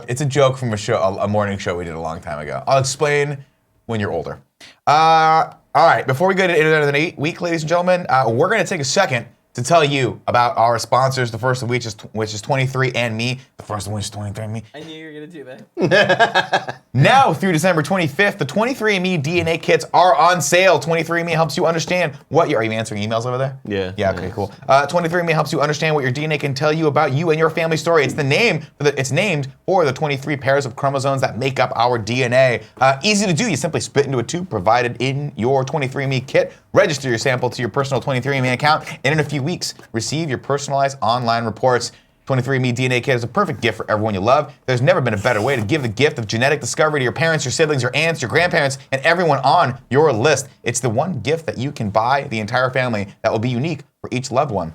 S2: It's a joke from a morning show we did a long time ago. I'll explain when you're older. All right, before we go to Internet of the Week, ladies and gentlemen, we're going to take a second to tell you about our sponsors. The first of which is 23andMe. The first of which is 23andMe.
S3: I knew you were going to do that.
S2: Now through December 25th, the 23andMe DNA kits are on sale. 23andMe helps you understand what are you answering emails over there?
S1: Yeah.
S2: Yeah, okay, cool. 23andMe helps you understand what your DNA can tell you about you and your family story. It's named for the 23 pairs of chromosomes that make up our DNA. Easy to do. You simply spit into a tube provided in your 23andMe kit. Register your sample to your personal 23andMe account, and in a few weeks, receive your personalized online reports. 23andMe DNA Kit is a perfect gift for everyone you love. There's never been a better way to give the gift of genetic discovery to your parents, your siblings, your aunts, your grandparents, and everyone on your list. It's the one gift that you can buy the entire family that will be unique for each loved one.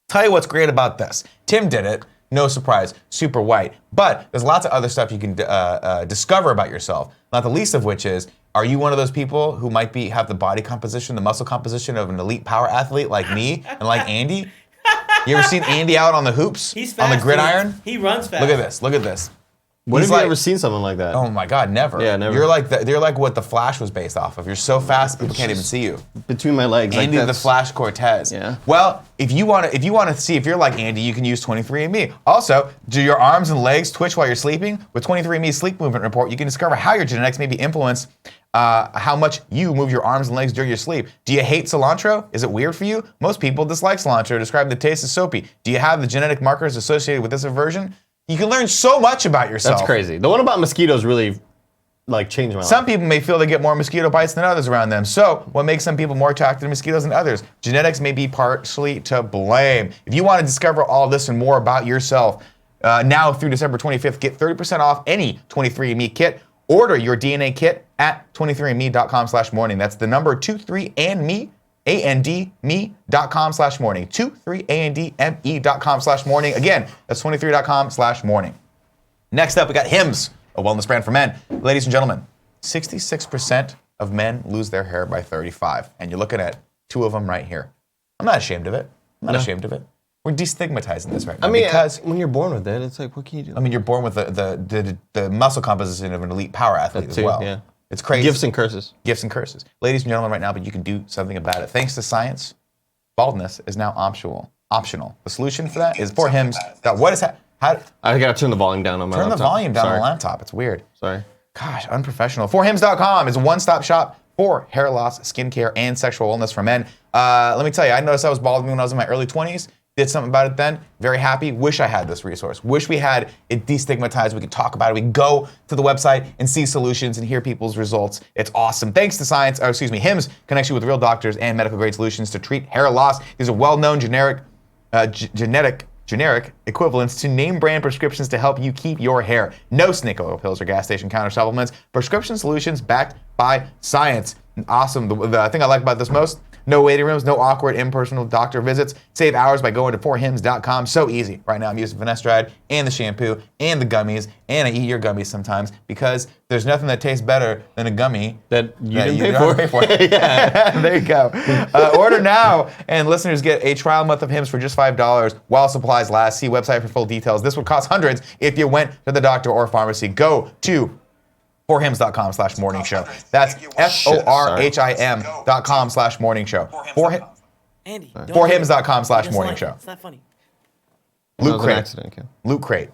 S2: Tell you what's great about this. Tim did it. No surprise, super white. But there's lots of other stuff you can discover about yourself, not the least of which is, are you one of those people who might have the body composition, the muscle composition of an elite power athlete like me and like Andy? You ever seen Andy out on the hoops?
S3: He's
S2: on
S3: fast.
S2: the gridiron?
S3: He runs fast.
S2: Look at this. Look at this.
S1: When
S2: He's
S1: have you
S2: like-
S1: ever seen something like that?
S2: Oh my God, never.
S1: Yeah, never.
S2: You're like what the Flash was based off of. You're so fast, people can't even see you.
S1: Between my legs.
S2: Andy
S1: like
S2: the Flash Cortez.
S1: Yeah.
S2: Well, if you want to see if you're like Andy, you can use 23andMe. Also, do your arms and legs twitch while you're sleeping? With 23andMe's Sleep Movement Report, you can discover how your genetics may be influenced how much you move your arms and legs during your sleep. Do you hate cilantro? Is it weird for you? Most people dislike cilantro, describe the taste as soapy. Do you have the genetic markers associated with this aversion? You can learn so much about yourself.
S1: That's crazy. The one about mosquitoes really changed my life.
S2: Some people may feel they get more mosquito bites than others around them. So, what makes some people more attracted to mosquitoes than others? Genetics may be partially to blame. If you want to discover all this and more about yourself, now through December 25th, get 30% off any 23andMe kit. Order your DNA kit at 23andme.com/morning. That's the number 23andme. ANDme.com/morning. 23andme.com/morning. Again, that's 23.com/morning. Next up, we got Hims, a wellness brand for men. Ladies and gentlemen, 66% of men lose their hair by 35. And you're looking at two of them right here. I'm not ashamed of it. I'm not ashamed of it. We're destigmatizing this right now.
S1: I mean,
S2: because
S1: when you're born with it, it's like, what can you do?
S2: I mean, you're born with the muscle composition of an elite power athlete as well.
S1: Yeah.
S2: It's crazy.
S1: Gifts and curses.
S2: Gifts and curses. Ladies and gentlemen, right now, but you can do something about it. Thanks to science, baldness is now optional. The solution for that is for Hims. What is that?
S1: I gotta turn the volume down on my laptop.
S2: Turn the volume down on
S1: Sorry.
S2: the laptop. It's weird.
S1: Sorry.
S2: Gosh, unprofessional. Forhims.com is a one-stop shop for hair loss, skincare, and sexual wellness for men. Let me tell you, I noticed I was balding when I was in my early 20s. Did something about it then. Very happy. Wish I had this resource. Wish we had it destigmatized. We could talk about it. We could go to the website and see solutions and hear people's results. It's awesome. Thanks to Hims connects you with real doctors and medical grade solutions to treat hair loss. These are well-known generic equivalents to name brand prescriptions to help you keep your hair. No snake oil pills or gas station counter supplements. Prescription solutions backed by science. Awesome. The thing I like about this most, no waiting rooms, no awkward impersonal doctor visits. Save hours by going to forhims.com. So easy. Right now I'm using finasteride and the shampoo and the gummies, and I eat your gummies sometimes because there's nothing that tastes better than a gummy
S1: that you
S2: that
S1: didn't
S2: don't
S1: pay for.
S2: Yeah. There you go. Order now, and listeners get a trial month of Hims for just $5 while supplies last. See website for full details. This would cost hundreds if you went to the doctor or pharmacy. Go to forhims.com/morning show. That's forhim.com/morning show.
S3: Andy,
S2: Forhims.com/morning show.
S3: It's not funny.
S2: Loot Crate.
S1: Accident, okay.
S2: Loot Crate.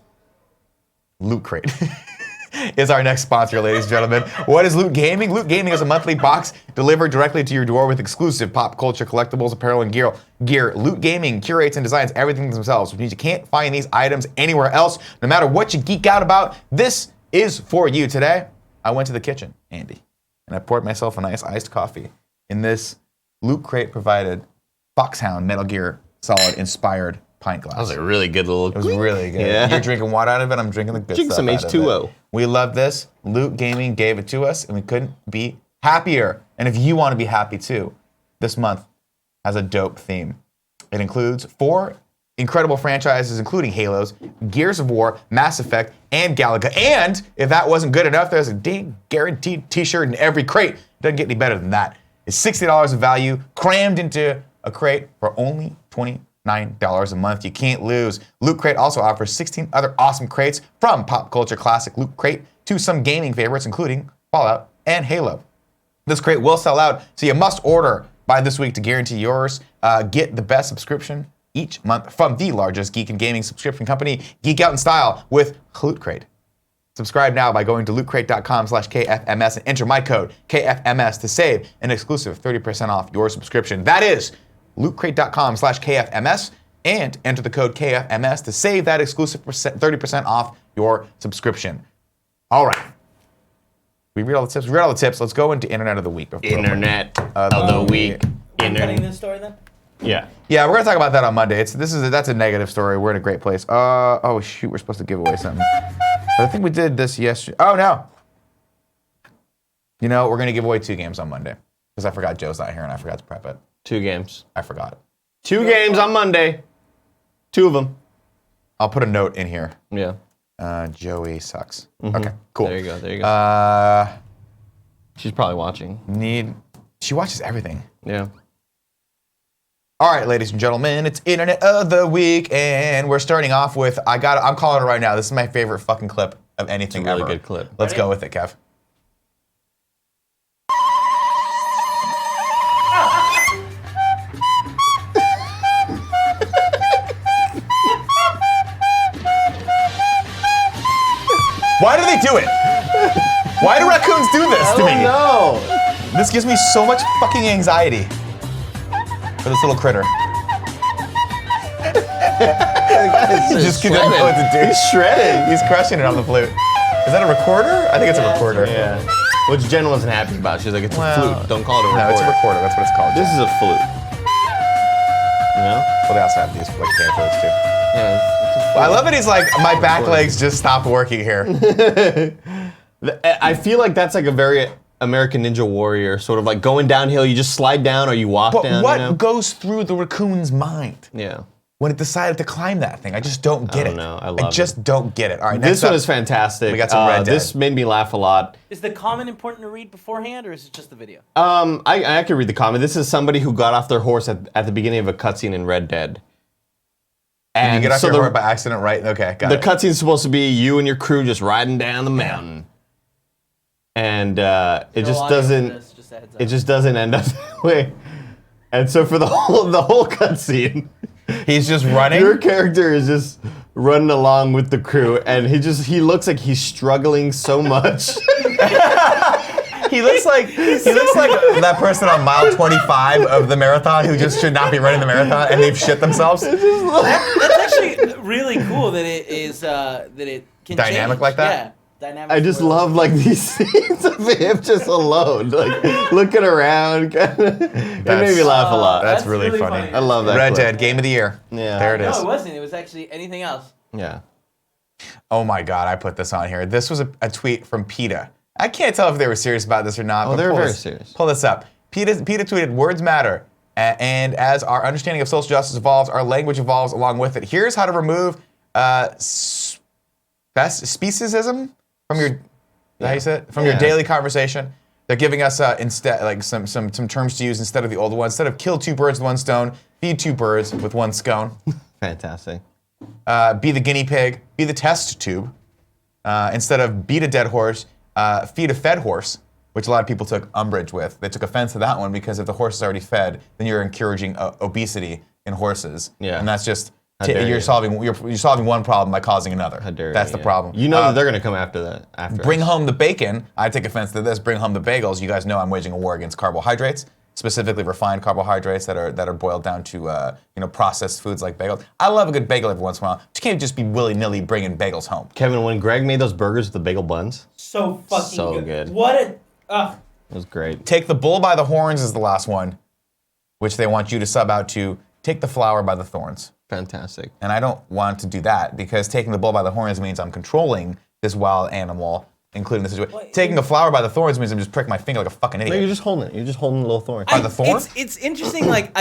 S2: Loot Crate is our next sponsor, ladies and gentlemen. What is Loot Gaming? Loot Gaming is a monthly box delivered directly to your door with exclusive pop culture collectibles, apparel, and gear. Loot Gaming curates and designs everything themselves, which means you can't find these items anywhere else. No matter what you geek out about, this is for you. Today, I went to the kitchen, Andy, and I poured myself a nice iced coffee in this Loot Crate provided Foxhound Metal Gear Solid inspired pint glass.
S1: That was a really good little.
S2: It was really good.
S1: Yeah.
S2: You're drinking water out of it. I'm drinking the good
S1: Drink
S2: stuff
S1: some
S2: out of
S1: H2O.
S2: it. We love this. Loot Gaming gave it to us, and we couldn't be happier. And if you want to be happy too, this month has a dope theme. It includes 4 incredible franchises, including Halos, Gears of War, Mass Effect, and Galaga. And if that wasn't good enough, there's a dang guaranteed t-shirt in every crate. It doesn't get any better than that. It's $60 of value crammed into a crate for only $29 a month. You can't lose. Loot Crate also offers 16 other awesome crates, from pop culture classic Loot Crate to some gaming favorites, including Fallout and Halo. This crate will sell out, so you must order by this week to guarantee yours. Get the best subscription each month from the largest geek and gaming subscription company, Geek Out in Style, with Loot Crate. Subscribe now by going to lootcrate.com/KFMS and enter my code KFMS to save an exclusive 30% off your subscription. That is lootcrate.com/KFMS and enter the code KFMS to save that exclusive 30% off your subscription. All right. We read all the tips. Let's go into Internet of the Week.
S1: Internet of the Week.
S3: Cutting this story then?
S1: Yeah.
S2: Yeah, we're gonna talk about that on Monday. That's a negative story. We're in a great place. Oh shoot, we're supposed to give away something. But I think we did this yesterday. Oh no. You know, we're gonna give away 2 games on Monday because I forgot Joe's not here and I forgot to prep it.
S1: 2 games.
S2: I forgot.
S1: 2 games on Monday. 2 of them.
S2: I'll put a note in here.
S1: Yeah.
S2: Joey sucks. Okay, cool.
S1: There you go. She's probably watching.
S2: She watches everything.
S1: Yeah.
S2: All right, ladies and gentlemen, it's Internet of the Week, and we're starting off with, I'm calling it right now, this is my favorite fucking clip of anything
S1: It's a really
S2: ever.
S1: good clip.
S2: Let's go with it, Kev. Why do they do it? Why do raccoons do this to me?
S1: No.
S2: This gives me so much fucking anxiety for this little critter. He just doesn't know what to do.
S1: He's shredding.
S2: He's crushing it on the flute. Is that a recorder? I think it's a recorder.
S1: Yeah. Which Jen wasn't happy about. She's like, it's a flute. Don't call it a recorder.
S2: No, it's a recorder. That's what it's called.
S1: This is a flute. You know?
S2: Well, they also have these like hand flutes too.
S1: Yeah. It's a flute.
S2: Well, I love that he's like, my back legs just stopped working here.
S1: I feel like that's like a very American Ninja Warrior, sort of like going downhill. You just slide down or you walk
S2: But
S1: down.
S2: what
S1: you know?
S2: goes through the raccoon's mind
S1: Yeah.
S2: when it decided to climb that thing? I just don't get
S1: don't
S2: it.
S1: know. I love
S2: just don't get it. All right,
S1: This
S2: next
S1: one
S2: up,
S1: is fantastic.
S2: we got some Red Dead.
S1: This made me laugh a lot.
S3: Is the comment important to read beforehand, or is it just the video?
S1: I can read the comment. This is somebody who got off their horse at the beginning of a cutscene in Red Dead.
S2: Did you get off
S1: so
S2: your horse by accident, right? Okay, got
S1: The
S2: it.
S1: cutscene is supposed to be you and your crew just riding down the mountain, and it
S3: No
S1: just
S3: audio for
S1: doesn't.
S3: this, just a heads up.
S1: It just doesn't end up that way. And so for the whole cutscene,
S2: He's just running.
S1: your character is just running along with the crew, and he looks like he's struggling so much.
S2: He looks like that person on mile 25 of the marathon who just should not be running the marathon, and they've shit themselves.
S3: That's actually really cool that it is that it can
S2: Dynamic
S3: change.
S2: like that?
S3: Yeah, dynamic.
S1: I just love like these scenes of him just alone, like looking around. It made me laugh a lot.
S2: That's really funny.
S1: I love that.
S2: Red
S1: clip.
S2: Dead, game of the year.
S1: Yeah.
S2: There it is.
S3: No, it wasn't. It was actually anything else.
S1: Yeah.
S2: Oh my God, I put this on here. This was a tweet from PETA. I can't tell if they were serious about this or not.
S1: Oh,
S2: but
S1: they were
S2: pull
S1: very
S2: this-
S1: serious.
S2: Pull this up. PETA tweeted, "Words matter. And as our understanding of social justice evolves, our language evolves along with it. Here's how to remove speciesism from your, how you say it? From your daily conversation. They're giving us instead like some terms to use instead of the old ones. Instead of kill two birds with one stone, feed two birds with one scone.
S1: Fantastic.
S2: Be the guinea pig, be the test tube. Instead of beat a dead horse, feed a fed horse, which a lot of people took umbrage with. They took offense to that one because if the horse is already fed, then you're encouraging obesity in horses.
S1: Yeah.
S2: And that's just
S1: dare
S2: you're
S1: you.
S2: solving one problem by causing another.
S1: How dare
S2: That's
S1: you,
S2: the
S1: yeah.
S2: problem.
S1: You know that they're gonna come after that. After
S2: Bring
S1: us.
S2: home the bacon. I take offense to this. Bring home the bagels. You guys know I'm waging a war against carbohydrates, specifically refined carbohydrates that are boiled down to processed foods like bagels. I love a good bagel every once in a while. You can't just be willy-nilly bringing bagels home.
S1: Kevin, when Greg made those burgers with the bagel buns,
S3: So fucking
S1: So good.
S3: What a.
S1: it was great.
S2: Take the bull by the horns is the last one, which they want you to sub out to take the flower by the thorns.
S1: Fantastic.
S2: And I don't want to do that because taking the bull by the horns means I'm controlling this wild animal, including the situation. Taking the flower by the thorns means I'm just pricking my finger like a fucking
S1: No,
S2: idiot.
S1: you're just holding it. You're just holding a little thorn.
S2: By the thorn?
S3: It's interesting. Like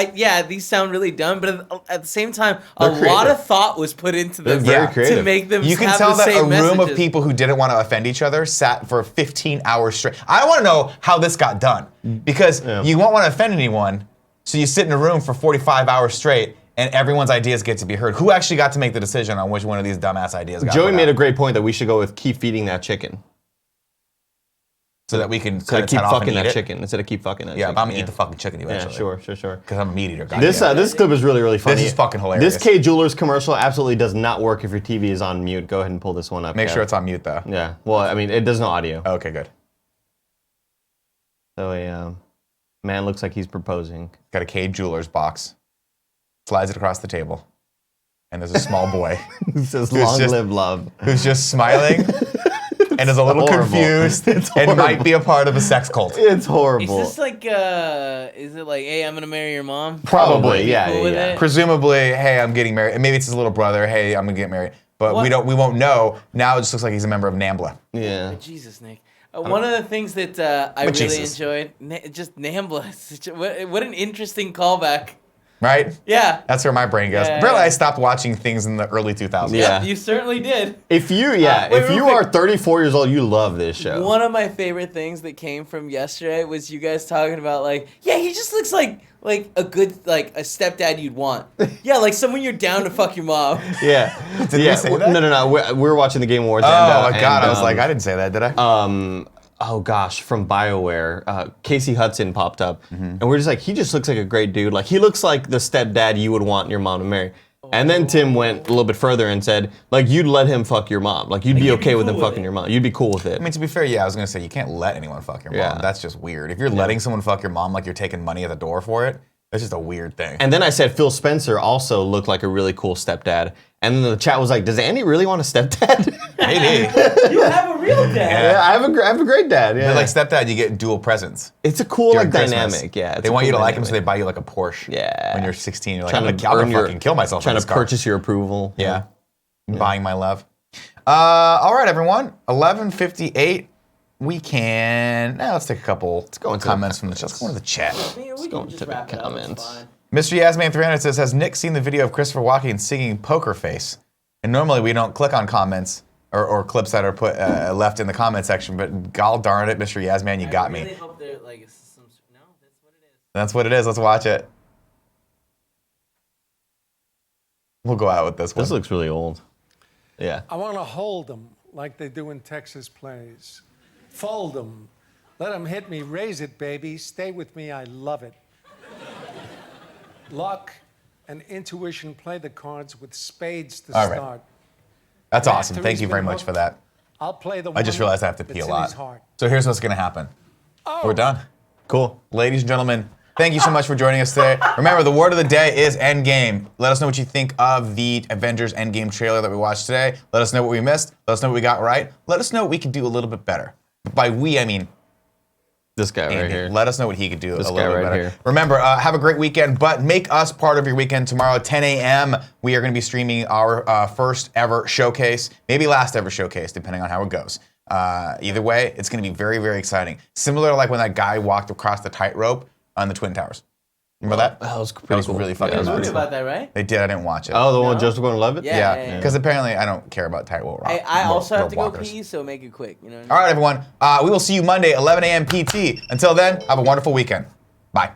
S3: these sound really dumb, but at the same time,
S1: They're
S3: lot
S1: creative.
S3: of thought was put into them
S1: They're very
S3: to
S1: creative.
S3: make them.
S2: You can
S3: have
S2: tell
S3: the
S2: that a
S3: same
S2: room of
S3: messages.
S2: people who didn't want to offend each other sat for 15 hours straight. I want to know how this got done because you won't want to offend anyone, so you sit in a room for 45 hours straight and everyone's ideas get to be heard. Who actually got to make the decision on which one of these dumbass ideas got
S1: Joey
S2: put
S1: made
S2: out?
S1: a great point that we should go with keep feeding that chicken.
S2: So that we can
S1: Instead
S2: cut
S1: of keep
S2: it off and
S1: fucking
S2: eat
S1: that
S2: it?
S1: chicken. Instead of keep fucking that
S2: Yeah,
S1: chicken.
S2: but I'm gonna eat the fucking chicken
S1: Yeah,
S2: eventually.
S1: sure.
S2: Because I'm a meat eater.
S1: This clip is really funny.
S2: This is fucking hilarious.
S1: This K Jewelers commercial absolutely does not work if your TV is on mute. Go ahead and pull this one up.
S2: Make
S1: Kev.
S2: sure it's on mute though.
S1: Yeah. Well, I mean, it does no audio.
S2: Okay, good.
S1: So a man looks like he's proposing.
S2: Got a K Jewelers box. Slides it across the table. And there's a small boy
S1: It says
S2: Who's
S1: long
S2: just-
S1: live love.
S2: who's just smiling and is a little
S1: horrible.
S2: confused
S1: It's
S2: and
S1: horrible.
S2: might be a part of a sex cult.
S1: It's
S3: Is
S1: horrible.
S3: this like is it like, hey, I'm gonna marry your mom?
S1: Probably, yeah,
S3: Cool with
S1: yeah.
S3: it?
S2: Presumably, hey, I'm getting married. And maybe it's his little brother, hey, I'm gonna get married. But we won't know. Now it just looks like he's a member of NAMBLA.
S1: Yeah.
S3: Jesus, Nick. One of the things that I
S2: But
S3: really
S2: Jesus.
S3: enjoyed, just NAMBLA. What an interesting callback.
S2: right?
S3: Yeah.
S2: That's where my brain goes.
S3: Yeah,
S2: Apparently,
S3: yeah.
S2: I stopped watching things in the early 2000s.
S1: Yeah.
S3: You certainly did.
S1: If you,
S3: wait,
S1: if you
S3: real
S1: are
S3: quick.
S1: 34 years old, you love this show.
S3: One of my favorite things that came from yesterday was you guys talking about like, yeah, he just looks like a good like a stepdad you'd want. Yeah, like someone you're down to fuck your mom.
S1: Yeah.
S2: Did we say that?
S1: No. We're watching the Game Awards.
S2: Oh
S1: and,
S2: my God!
S1: and,
S2: I was like, I didn't say that, did I?
S1: oh gosh, from BioWare, Casey Hudson popped up, and we're just like, he just looks like a great dude. Like he looks like the stepdad you would want your mom to marry. And then Tim went a little bit further and said, like, you'd let him fuck your mom. Like, you'd be okay with him fucking your mom. You'd be cool with it.
S2: I mean, to be fair, yeah, I was gonna say you can't let anyone fuck your mom.
S1: Yeah.
S2: That's just weird. If you're letting someone fuck your mom, like you're taking money at the door for it, that's just a weird thing.
S1: And then I said Phil Spencer also looked like a really cool stepdad. And then the chat was like, does Andy really want a stepdad?
S2: Maybe.
S3: You have a real dad.
S1: Yeah, I have a great dad. Yeah,
S2: But like stepdad, you get dual presents.
S1: it's a cool
S2: during
S1: like
S2: Christmas.
S1: dynamic. Yeah, it's
S2: They
S1: a
S2: want
S1: cool
S2: you to like them, so they
S1: dynamic.
S2: buy you like a Porsche.
S1: Yeah.
S2: When you're 16, you're like,
S1: Trying
S2: I'm
S1: to
S2: gonna
S1: earn your-
S2: fucking kill myself.
S1: Trying
S2: in
S1: to
S2: this car.
S1: purchase your approval.
S2: Yeah. Buying my love. All right, everyone. 11:58. We can. Now let's take a couple
S1: go into
S2: comments
S1: the
S2: from the chat. Let's go into the chat.
S3: Man, we
S1: go
S3: can just
S1: into the
S3: wrap it up. It's
S1: comments.
S3: fine.
S2: Mr. Yasman300 says, has Nick seen the video of Christopher Walken singing Poker Face? And normally we don't click on comments or clips that are put left in the comment section, but gall darn it, Mr. Yasman, you got
S3: I really
S2: me.
S3: hope they're like some. No, that's what it is.
S2: That's what it is. Let's watch it. We'll go out with this one.
S1: This looks really old. Yeah.
S8: I want to hold them like they do in Texas plays. Fold them. Let them hit me. Raise it, baby. Stay with me. I love it. Luck and intuition play the cards with spades to
S2: All right.
S8: start.
S2: That's
S8: And
S2: awesome.
S8: after
S2: Thank
S8: he's
S2: you very
S8: been
S2: much
S8: hooked,
S2: for that.
S8: I'll play the
S2: I just
S8: one
S2: realized I have to pee
S8: that's
S2: a
S8: in his
S2: lot.
S8: heart.
S2: So here's what's going to happen.
S8: Oh.
S2: We're done.
S1: Cool.
S2: Ladies and gentlemen, thank you so much for joining us today. Remember, the word of the day is Endgame. Let us know what you think of the Avengers Endgame trailer that we watched today. Let us know what we missed. Let us know what we got right. Let us know what we could do a little bit better. By we, I mean
S1: This guy right
S2: Andy.
S1: here.
S2: Let us know what he could do
S1: This
S2: a
S1: guy
S2: little bit
S1: right
S2: better.
S1: here.
S2: Remember, have a great weekend, but make us part of your weekend. Tomorrow at 10 a.m., we are going to be streaming our first ever showcase, maybe last ever showcase, depending on how it goes. Either way, it's going to be very, very exciting. Similar to like when that guy walked across the tightrope on the Twin Towers. Remember that?
S1: That was pretty
S2: That was
S1: cool.
S2: really fucking
S1: Yeah,
S3: There's a
S1: that
S3: movie
S1: was
S3: about that, right?
S2: They did. I didn't watch it.
S1: Oh, the one with
S3: No?
S1: Joseph Gordon-Levitt?
S3: Yeah.
S2: yeah. Because apparently I don't care about tightrope rock.
S3: I also have to go
S2: walkers.
S3: pee, so make it quick. You know what I mean?
S2: All right, everyone. We will see you Monday, 11 a.m. PT. Until then, have a wonderful weekend. Bye.